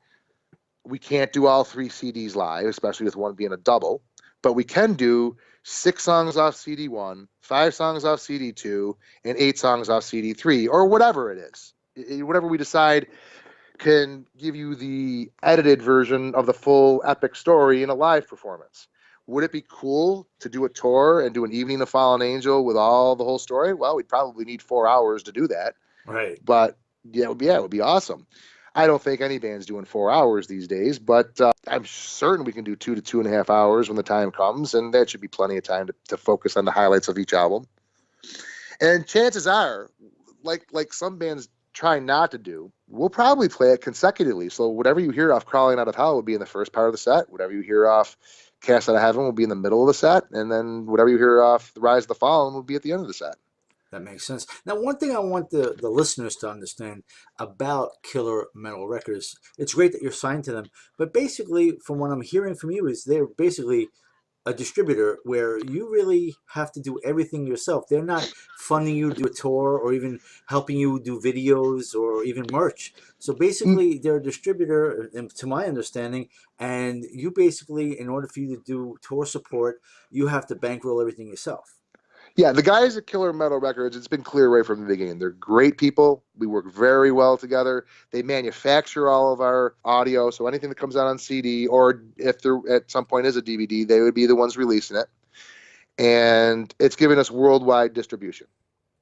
we can't do all 3 CDs live, especially with one being a double, but we can do 6 songs off CD 1, 5 songs off CD 2, and 8 songs off CD 3, or whatever it is. Whatever we decide can give you the edited version of the full epic story in a live performance. Would it be cool to do a tour and do an evening of Fallen Angel with all the whole story? Well, we'd probably need 4 hours to do that. Right. But yeah, it would be awesome. I don't think any band's doing 4 hours these days, but I'm certain we can do 2 to 2.5 hours when the time comes, and that should be plenty of time to focus on the highlights of each album. And chances are, like some bands try not to do, we'll probably play it consecutively. So whatever you hear off Crawling Out of Hell will be in the first part of the set. Whatever you hear off Cast Out of Heaven will be in the middle of the set. And then whatever you hear off The Rise of the Fallen will be at the end of the set. That makes sense. Now, one thing I want the listeners to understand about Killer Metal Records, it's great that you're signed to them, but basically, from what I'm hearing from you, is they're basically a distributor where you really have to do everything yourself. They're not funding you to do a tour or even helping you do videos or even merch. So basically, they're a distributor, to my understanding, and you basically, in order for you to do tour support, you have to bankroll everything yourself. Yeah, the guys at Killer Metal Records, it's been clear right from the beginning. They're great people. We work very well together. They manufacture all of our audio, so anything that comes out on CD, or if there at some point is a DVD, they would be the ones releasing it. And it's given us worldwide distribution.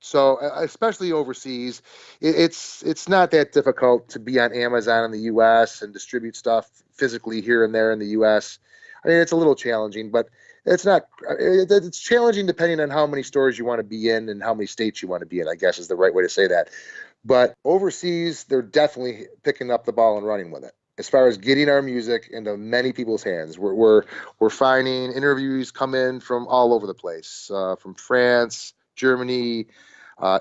So especially overseas, it's not that difficult to be on Amazon in the U.S. and distribute stuff physically here and there in the U.S. I mean, it's a little challenging, but it's not. It's challenging depending on how many stores you want to be in and how many states you want to be in, I guess is the right way to say that. But overseas, they're definitely picking up the ball and running with it. as far as getting our music into many people's hands. We're finding interviews come in from all over the place, from France, Germany,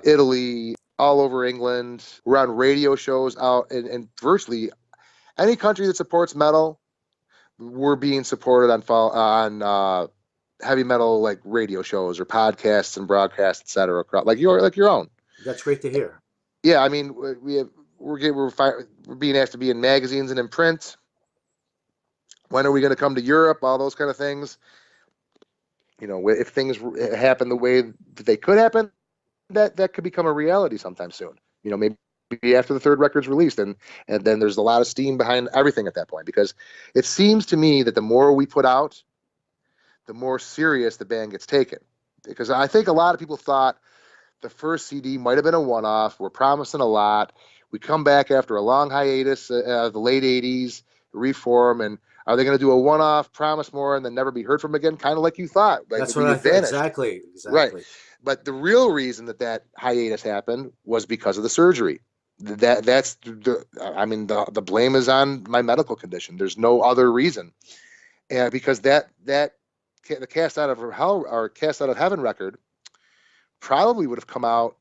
Italy, all over England. We're on radio shows out in virtually any country that supports metal. We're being supported on heavy metal like radio shows or podcasts and broadcasts, etc. Like your own. That's great to hear. Yeah, I mean we're being asked to be in magazines and in print. When are we going to come to Europe? All those kind of things. You know, if things happen the way that they could happen, that could become a reality sometime soon. You know, maybe after the third record's released, and then there's a lot of steam behind everything at that point, because it seems to me that the more we put out, the more serious the band gets taken. Because I think a lot of people thought the first CD might have been a one-off. We're promising a lot. We come back after a long hiatus, the late 80s, reform, and are they going to do a one-off, promise more, and then never be heard from again? Kind of like you thought. Like that's what I thought. Exactly. Right. But the real reason that hiatus happened was because of the surgery. That's the blame is on my medical condition. There's no other reason. And because the Cast Out of Hell or Cast Out of Heaven record probably would have come out,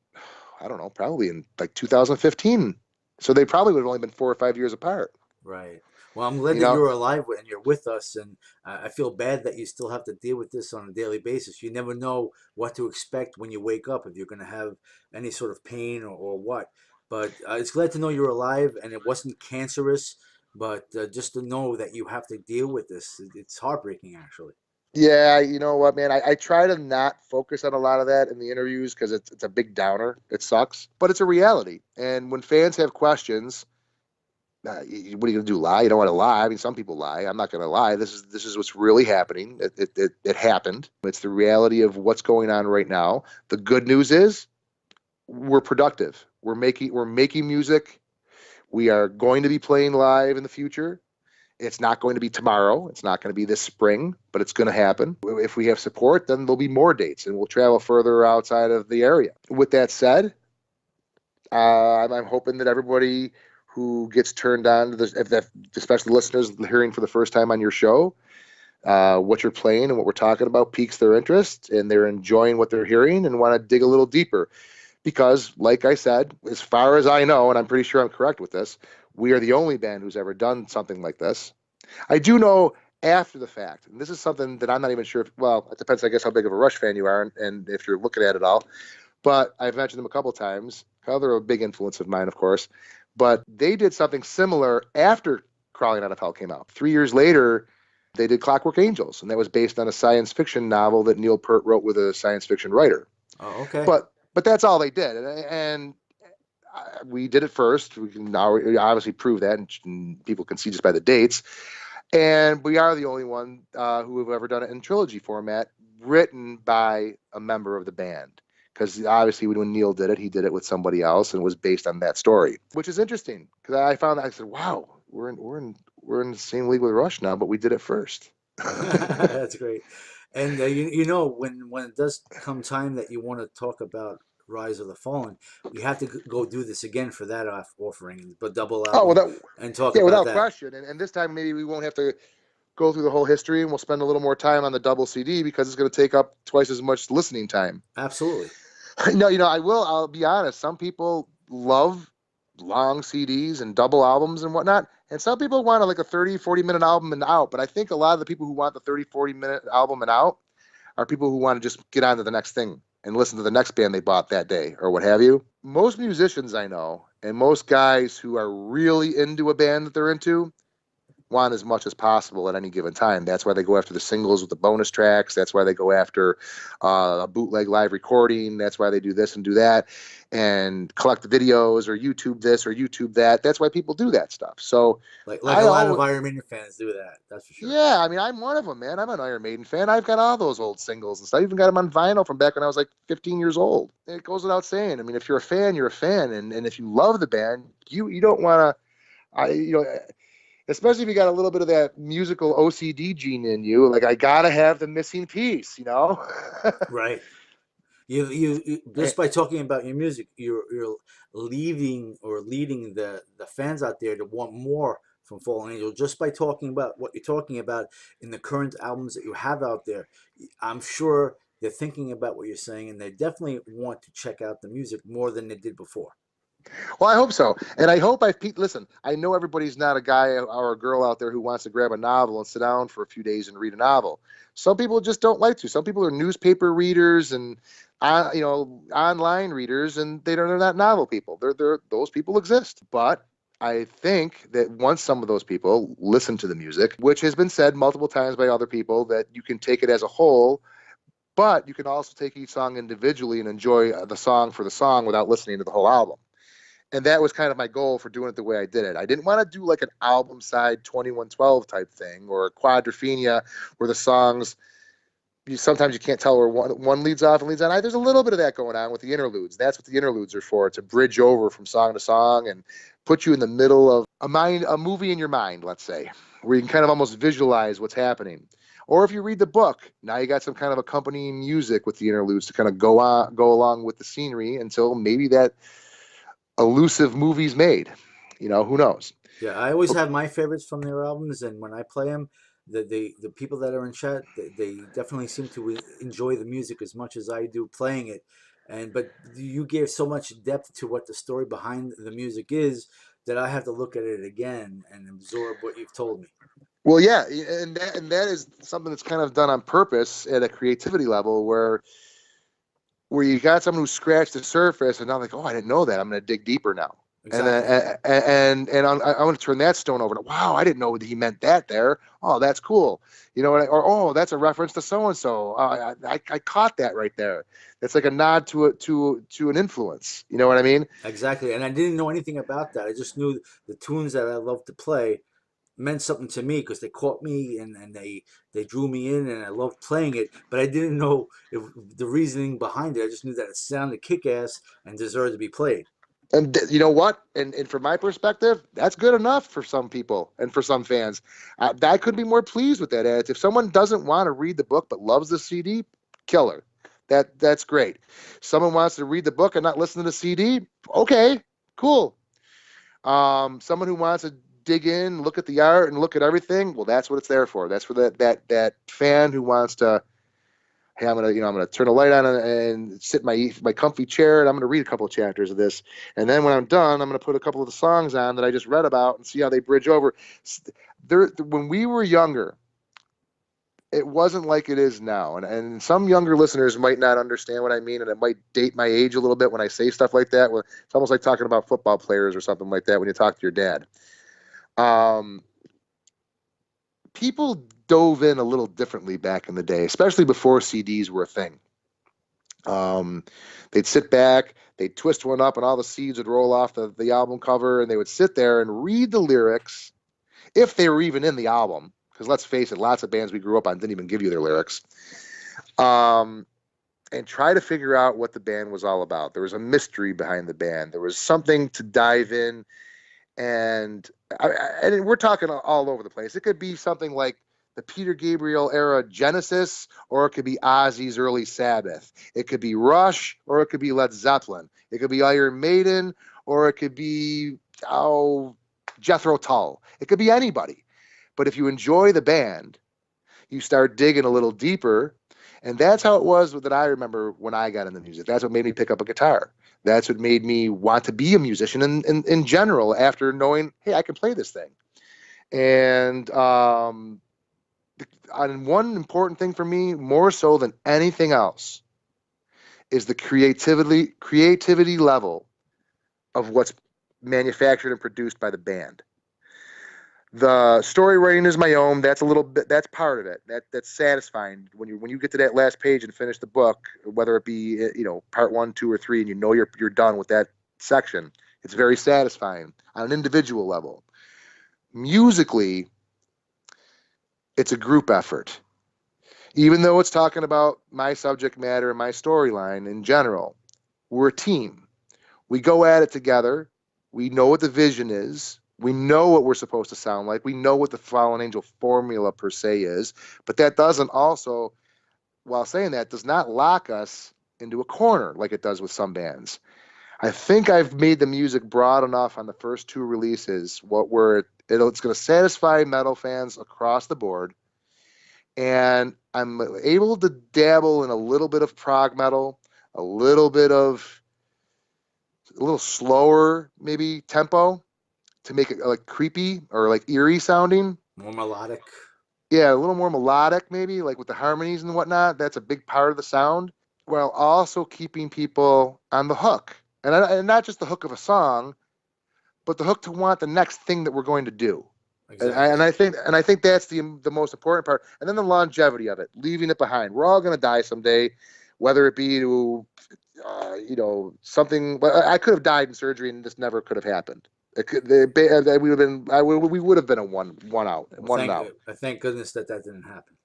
I don't know, probably in like 2015. So they probably would have only been 4 or 5 years apart. Right. Well, I'm glad that you're alive and you're with us, and I feel bad that you still have to deal with this on a daily basis. You never know what to expect when you wake up, if you're going to have any sort of pain or what. But it's glad to know you're alive and it wasn't cancerous, but just to know that you have to deal with this, it's heartbreaking, actually. Yeah, you know what, man? I try to not focus on a lot of that in the interviews because it's a big downer. It sucks, but it's a reality. And when fans have questions, what are you going to do, lie? You don't want to lie. I mean, some people lie. I'm not going to lie. This is what's really happening. It happened. It's the reality of what's going on right now. The good news is we're productive. We're making music. We are going to be playing live in the future. It's not going to be tomorrow. It's not going to be this spring, but it's going to happen. If we have support, then there'll be more dates, and we'll travel further outside of the area. With that said, I'm hoping that everybody who gets turned on to this, especially listeners hearing for the first time on your show, what you're playing and what we're talking about piques their interest, and they're enjoying what they're hearing and want to dig a little deeper. Because, like I said, as far as I know, and I'm pretty sure I'm correct with this, we are the only band who's ever done something like this. I do know after the fact, and this is something that I'm not even sure if, well, it depends, I guess, how big of a Rush fan you are and if you're looking at it all. But I've mentioned them a couple times. They're a big influence of mine, of course. But they did something similar after Crawling Out of Hell came out. 3 years later, they did Clockwork Angels, and that was based on a science fiction novel that Neil Peart wrote with a science fiction writer. Oh, okay. But that's all they did, and we did it first. We can now obviously prove that, and people can see just by the dates. And we are the only one who have ever done it in trilogy format, written by a member of the band. Because obviously when Neil did it, he did it with somebody else, and it was based on that story, which is interesting. Because I found that, I said, "Wow, we're in the same league with Rush now, but we did it first." That's great. And you know, when it does come time that you want to talk about Rise of the Fallen, you have to go do this again for that offering, but double album, and talk about without that. question. And this time maybe we won't have to go through the whole history, and we'll spend a little more time on the double CD because it's going to take up twice as much listening time. Absolutely. No, I'll be honest. Some people love long CDs and double albums and whatnot. And some people want like a 30, 40-minute album and out. But I think a lot of the people who want the 30, 40-minute album and out are people who want to just get on to the next thing and listen to the next band they bought that day or what have you. Most musicians I know and most guys who are really into a band that they're into want as much as possible at any given time. That's why they go after the singles with the bonus tracks. That's why they go after a bootleg live recording. That's why they do this and do that and collect the videos or YouTube this or YouTube that. That's why people do that stuff. So like a lot of Iron Maiden fans do that. That's for sure. Yeah, I mean, I'm one of them, man. I'm an Iron Maiden fan. I've got all those old singles and stuff. I even got them on vinyl from back when I was like 15 years old. It goes without saying. I mean, if you're a fan, you're a fan. And if you love the band, you don't want to, especially if you got a little bit of that musical OCD gene in you, like I gotta have the missing piece, Right. You just by talking about your music, you're leading the fans out there to want more from Fallen Angel just by talking about what you're talking about in the current albums that you have out there. I'm sure they're thinking about what you're saying, and they definitely want to check out the music more than they did before. Well, I hope so. And I hope listen, I know everybody's not a guy or a girl out there who wants to grab a novel and sit down for a few days and read a novel. Some people just don't like to. Some people are newspaper readers and, online readers, and they're not novel people. Those people exist. But I think that once some of those people listen to the music, which has been said multiple times by other people, that you can take it as a whole, but you can also take each song individually and enjoy the song for the song without listening to the whole album. And that was kind of my goal for doing it the way I did it. I didn't want to do like an album side 2112 type thing or a quadrophenia where the songs, sometimes you can't tell where one leads off and leads on. There's a little bit of that going on with the interludes. That's what the interludes are for, to bridge over from song to song and put you in the middle of a movie in your mind, let's say, where you can kind of almost visualize what's happening. Or if you read the book, now you got some kind of accompanying music with the interludes to kind of go along with the scenery until maybe that elusive movies made. Who knows? Yeah, I always have my favorites from their albums, and when I play them, the people that are in chat, they definitely seem to enjoy the music as much as I do playing it. But you give so much depth to what the story behind the music is that I have to look at it again and absorb what you've told me. Well, yeah, and that is something that's kind of done on purpose at a creativity level where you got someone who scratched the surface and now like, oh, I didn't know that. I'm going to dig deeper now. Exactly. And I want to turn that stone over to, wow, I didn't know that he meant that there. Oh, that's cool. Or that's a reference to so-and-so. I caught that right there. It's like a nod to an influence. You know what I mean? Exactly. And I didn't know anything about that. I just knew the tunes that I love to play meant something to me because they caught me and they drew me in, and I loved playing it, but I didn't know the reasoning behind it. I just knew that it sounded kick-ass and deserved to be played. And you know what? And from my perspective, that's good enough for some people and for some fans. I couldn't be more pleased with that. If someone doesn't want to read the book but loves the CD, killer. That's great. Someone wants to read the book and not listen to the CD, okay, cool. Someone who wants to dig in, look at the art, and look at everything, well, that's what it's there for. That's for that fan who wants to, hey, I'm gonna turn a light on and sit in my comfy chair, and I'm gonna read a couple of chapters of this, and then when I'm done, I'm gonna put a couple of the songs on that I just read about and see how they bridge over. When we were younger, it wasn't like it is now, and some younger listeners might not understand what I mean, and it might date my age a little bit when I say stuff like that. It's almost like talking about football players or something like that when you talk to your dad. People dove in a little differently back in the day, especially before CDs were a thing. They'd sit back, they'd twist one up, and all the seeds would roll off the album cover, and they would sit there and read the lyrics, if they were even in the album, because let's face it, lots of bands we grew up on didn't even give you their lyrics, and try to figure out what the band was all about. There was a mystery behind the band. There was something to dive in, and we're talking all over the place. It could be something like the Peter Gabriel era Genesis, or it could be Ozzy's early Sabbath. It could be Rush, or it could be Led Zeppelin. It could be Iron Maiden, or it could be Jethro Tull. It could be anybody. But if you enjoy the band, you start digging a little deeper, and that's how it was that I remember when I got into music. That's what made me pick up a guitar. That's what made me want to be a musician in general, after knowing, hey, I can play this thing. And one important thing for me, more so than anything else, is the creativity level of what's manufactured and produced by the band. The story writing is my own. That's a little bit. That's part of it. That's satisfying when you get to that last page and finish the book, whether it be part 1, 2, or 3, and you're done with that section. It's very satisfying on an individual level. Musically, it's a group effort. Even though it's talking about my subject matter and my storyline in general, we're a team. We go at it together. We know what the vision is. We know what we're supposed to sound like. We know what the Fallen Angel formula per se is. But that doesn't also, while saying that, does not lock us into a corner like it does with some bands. I think I've made the music broad enough on the first 2 releases where It's going to satisfy metal fans across the board. And I'm able to dabble in a little bit of prog metal, a little slower, maybe tempo to make it like creepy or like eerie sounding. More melodic. Yeah, a little more melodic, maybe like with the harmonies and whatnot. That's a big part of the sound, while also keeping people on the hook, and not just the hook of a song, but the hook to want the next thing that we're going to do. Exactly. And I think that's the most important part. And then the longevity of it, leaving it behind. We're all going to die someday, whether it be to, something. I could have died in surgery, and this never could have happened. We would have been a one out. Thank goodness that didn't happen.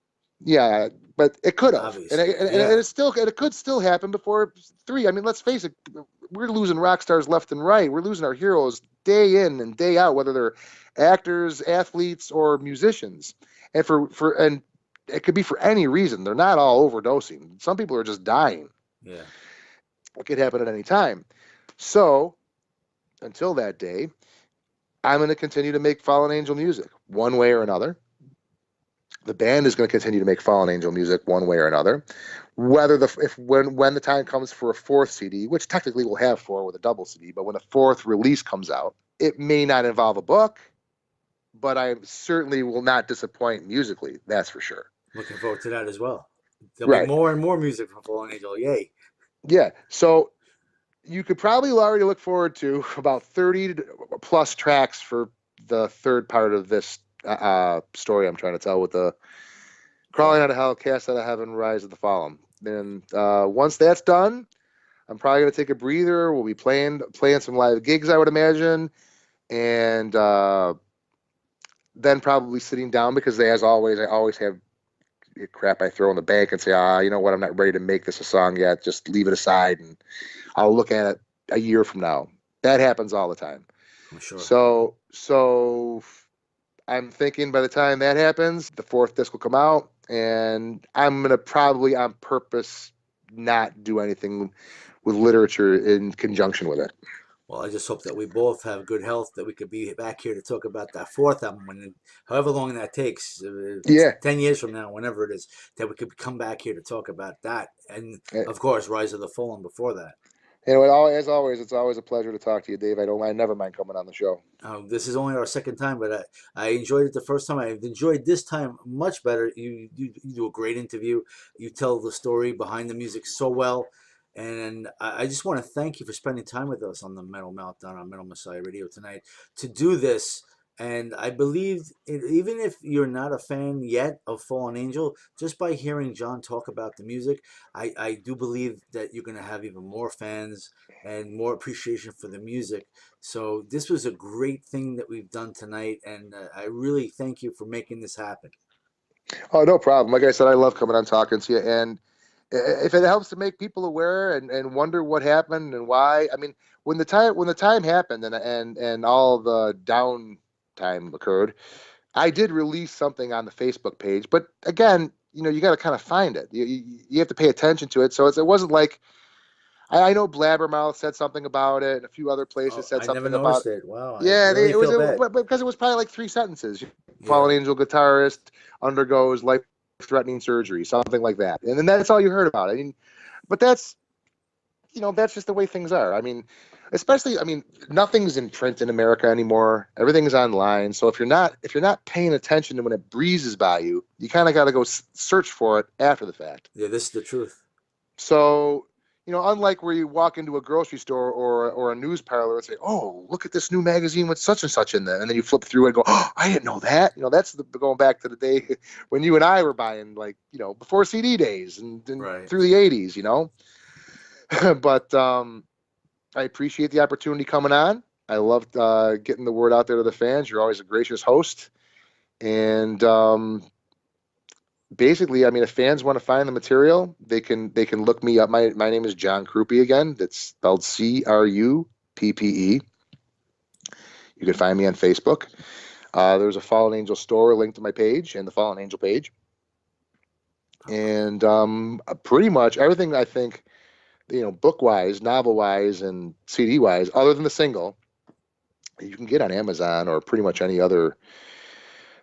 Yeah, but it could have, and it could still happen before 3. I mean, let's face it, we're losing rock stars left and right. We're losing our heroes day in and day out, whether they're actors, athletes, or musicians. And and it could be for any reason. They're not all overdosing. Some people are just dying. Yeah, it could happen at any time. So until that day, I'm going to continue to make Fallen Angel music one way or another. The band is going to continue to make Fallen Angel music one way or another. Whether when the time comes for a 4th CD, which technically we'll have 4 with a double CD, but when a 4th release comes out, it may not involve a book, but I certainly will not disappoint musically. That's for sure. Looking forward to that as well. There'll be more and more music from Fallen Angel. Yay! Yeah. So you could probably already look forward to about 30 plus tracks for the third part of this story I'm trying to tell, with the Crawling Out of Hell, Cast Out of Heaven, Rise of the Fallen. And once that's done, I'm probably going to take a breather. We'll be playing some live gigs, I would imagine, and then probably sitting down, because as always, I always have crap I throw in the bank and say, you know what, I'm not ready to make this a song yet. Just leave it aside, and I'll look at it a year from now. That happens all the time. I'm sure. So I'm thinking by the time that happens, the 4th disc will come out, and I'm going to probably on purpose not do anything with literature in conjunction with it. Well, I just hope that we both have good health, that we could be back here to talk about that 4th album, however long that takes, 10 years from now, whenever it is, that we could come back here to talk about that. And, of course, Rise of the Fallen before that. As always, it's always a pleasure to talk to you, Dave. I never mind coming on the show. This is only our 2nd time, but I enjoyed it the first time. I've enjoyed this time much better. You do a great interview. You tell the story behind the music so well. And I just want to thank you for spending time with us on the Metal Meltdown on Metal Messiah Radio tonight to do this. And I believe, even if you're not a fan yet of Fallen Angel, just by hearing John talk about the music, I do believe that you're going to have even more fans and more appreciation for the music. So this was a great thing that we've done tonight, and I really thank you for making this happen. Oh, no problem. Like I said, I love coming on talking to you, and if it helps to make people aware and wonder what happened and why. I mean, when the time happened and all the downtime occurred, I did release something on the Facebook page. But again, you got to kind of find it. You have to pay attention to it. So it wasn't like, I know Blabbermouth said something about it, and a few other places said something about it. I never noticed it. Wow. Yeah, because it was probably like 3 sentences. Fallen Angel guitarist undergoes life-threatening surgery, something like that, and then that's all you heard about it. I mean, but that's just the way things are. I mean, nothing's in print in America anymore. Everything's online. So if you're not paying attention to when it breezes by you, you kind of got to go search for it after the fact. Yeah, this is the truth. So, unlike where you walk into a grocery store or a news parlor and say, "Oh, look at this new magazine with such and such in there," and then you flip through it and go, "Oh, I didn't know that." That's going back to the day when you and I were buying, before CD days and right through the 80s, But I appreciate the opportunity coming on. I loved getting the word out there to the fans. You're always a gracious host. And basically, I mean, if fans want to find the material, they can look me up. My name is John Cruppe again. That's spelled Cruppe. You can find me on Facebook. There's a Fallen Angel store linked to my page and the Fallen Angel page. And pretty much everything, I think, book-wise, novel-wise, and CD-wise, other than the single, you can get on Amazon or pretty much any other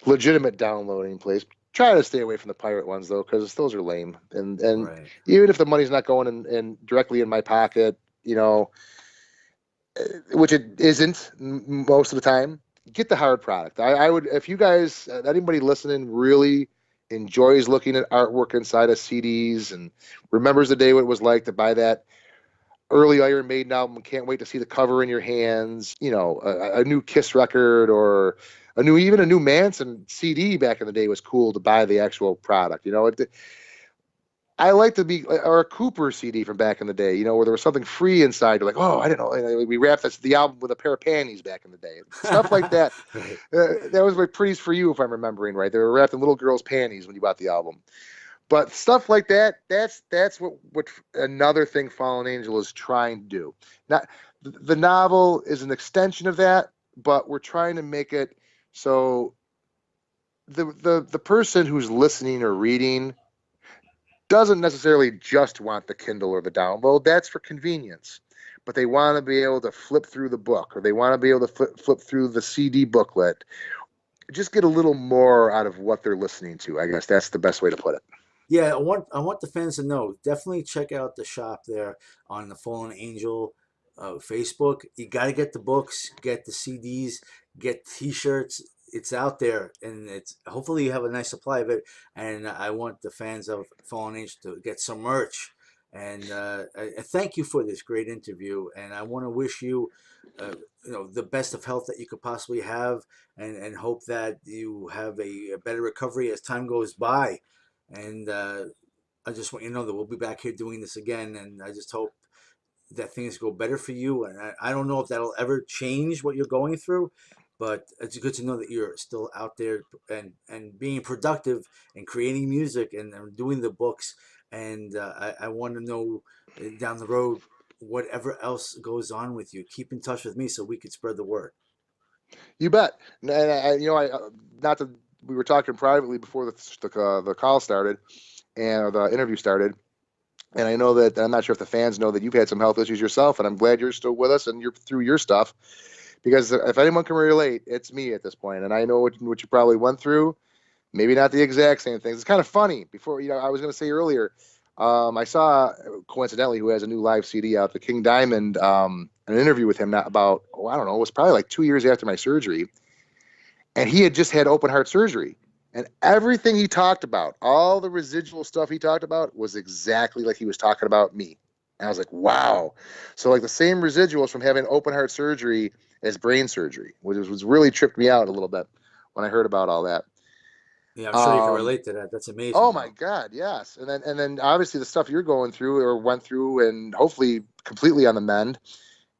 legitimate downloading place. Try to stay away from the pirate ones though, because those are lame. And Right. even if the money's not going in directly in my pocket, you know, which it isn't most of the time, get the hard product. I would, if you guys, anybody listening really enjoys looking at artwork inside of CDs and remembers the day what it was like to buy that early Iron Maiden album, can't wait to see the cover in your hands, you know, a new Kiss record or even a new Manson CD back in the day was cool to buy the actual product. You know, I like to be, or a Cooper CD from back in the day, you know, where there was something free inside. You're like, oh, I don't know. We wrapped the album with a pair of panties back in the day. Stuff like that. Right. That was like Pretty's For You, if I'm remembering right. They were wrapped in little girls' panties when you bought the album. But stuff like that, that's what another thing Fallen Angel is trying to do. Not the novel is an extension of that, but we're trying to make it so the person who's listening or reading doesn't necessarily just want the Kindle or the download. That's for convenience. But they want to be able to flip through the book, or they want to be able to flip through the CD booklet. Just get a little more out of what they're listening to. I guess that's the best way to put it. Yeah, I want the fans to know. Definitely check out the shop there on the Fallen Angel Facebook. You got to get the books, get the CDs, get T-shirts. It's out there, and it's hopefully you have a nice supply of it. And I want the fans of Fallen Angel to get some merch. And I thank you for this great interview. And I want to wish you, the best of health that you could possibly have, and hope that you have a better recovery as time goes by. And I just want you to know that we'll be back here doing this again. And I just hope that things go better for you. And I don't know if that'll ever change what you're going through, but it's good to know that you're still out there and being productive and creating music and doing the books. And I want to know down the road, whatever else goes on with you, keep in touch with me so we could spread the word. You bet. And not to, we were talking privately before the call started and the interview started. And I know that, I'm not sure if the fans know that you've had some health issues yourself, and I'm glad you're still with us and you're through your stuff, because if anyone can relate, it's me at this point. And I know what you probably went through. Maybe not the exact same things. It's kind of funny. Before, I was going to say earlier, I saw, coincidentally, who has a new live CD out, the King Diamond, an interview with him not about, I don't know, it was probably like 2 years after my surgery. And he had just had open heart surgery. And everything he talked about, all the residual stuff he talked about, was exactly like he was talking about me. And I was like, wow. So like the same residuals from having open heart surgery as brain surgery, which was really tripped me out a little bit when I heard about all that. Yeah, I'm sure you can relate to that. That's amazing. Oh my God, yes. And then obviously the stuff you're going through or went through, and hopefully completely on the mend,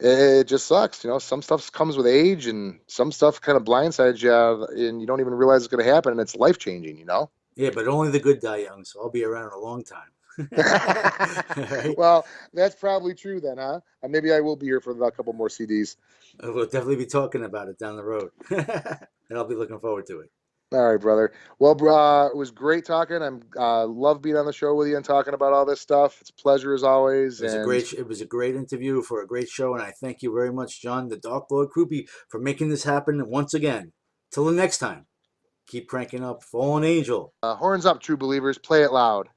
it just sucks. Some stuff comes with age, and some stuff kind of blindsides you, and you don't even realize it's going to happen, and it's life changing. Yeah, but only the good die young, so I'll be around a long time. Right? Well, that's probably true then, huh? And maybe I will be here for a couple more CDs. We'll definitely be talking about it down the road. And I'll be looking forward to it. All right, brother. Well, it was great talking. I'm love being on the show with you and talking about all this stuff. It's a pleasure as always. It was a great interview for a great show, and I thank you very much, John, the Dark Lord Cruppe, for making this happen once again. Till the next time, keep cranking up Fallen Angel. Horns up, true believers. Play it loud.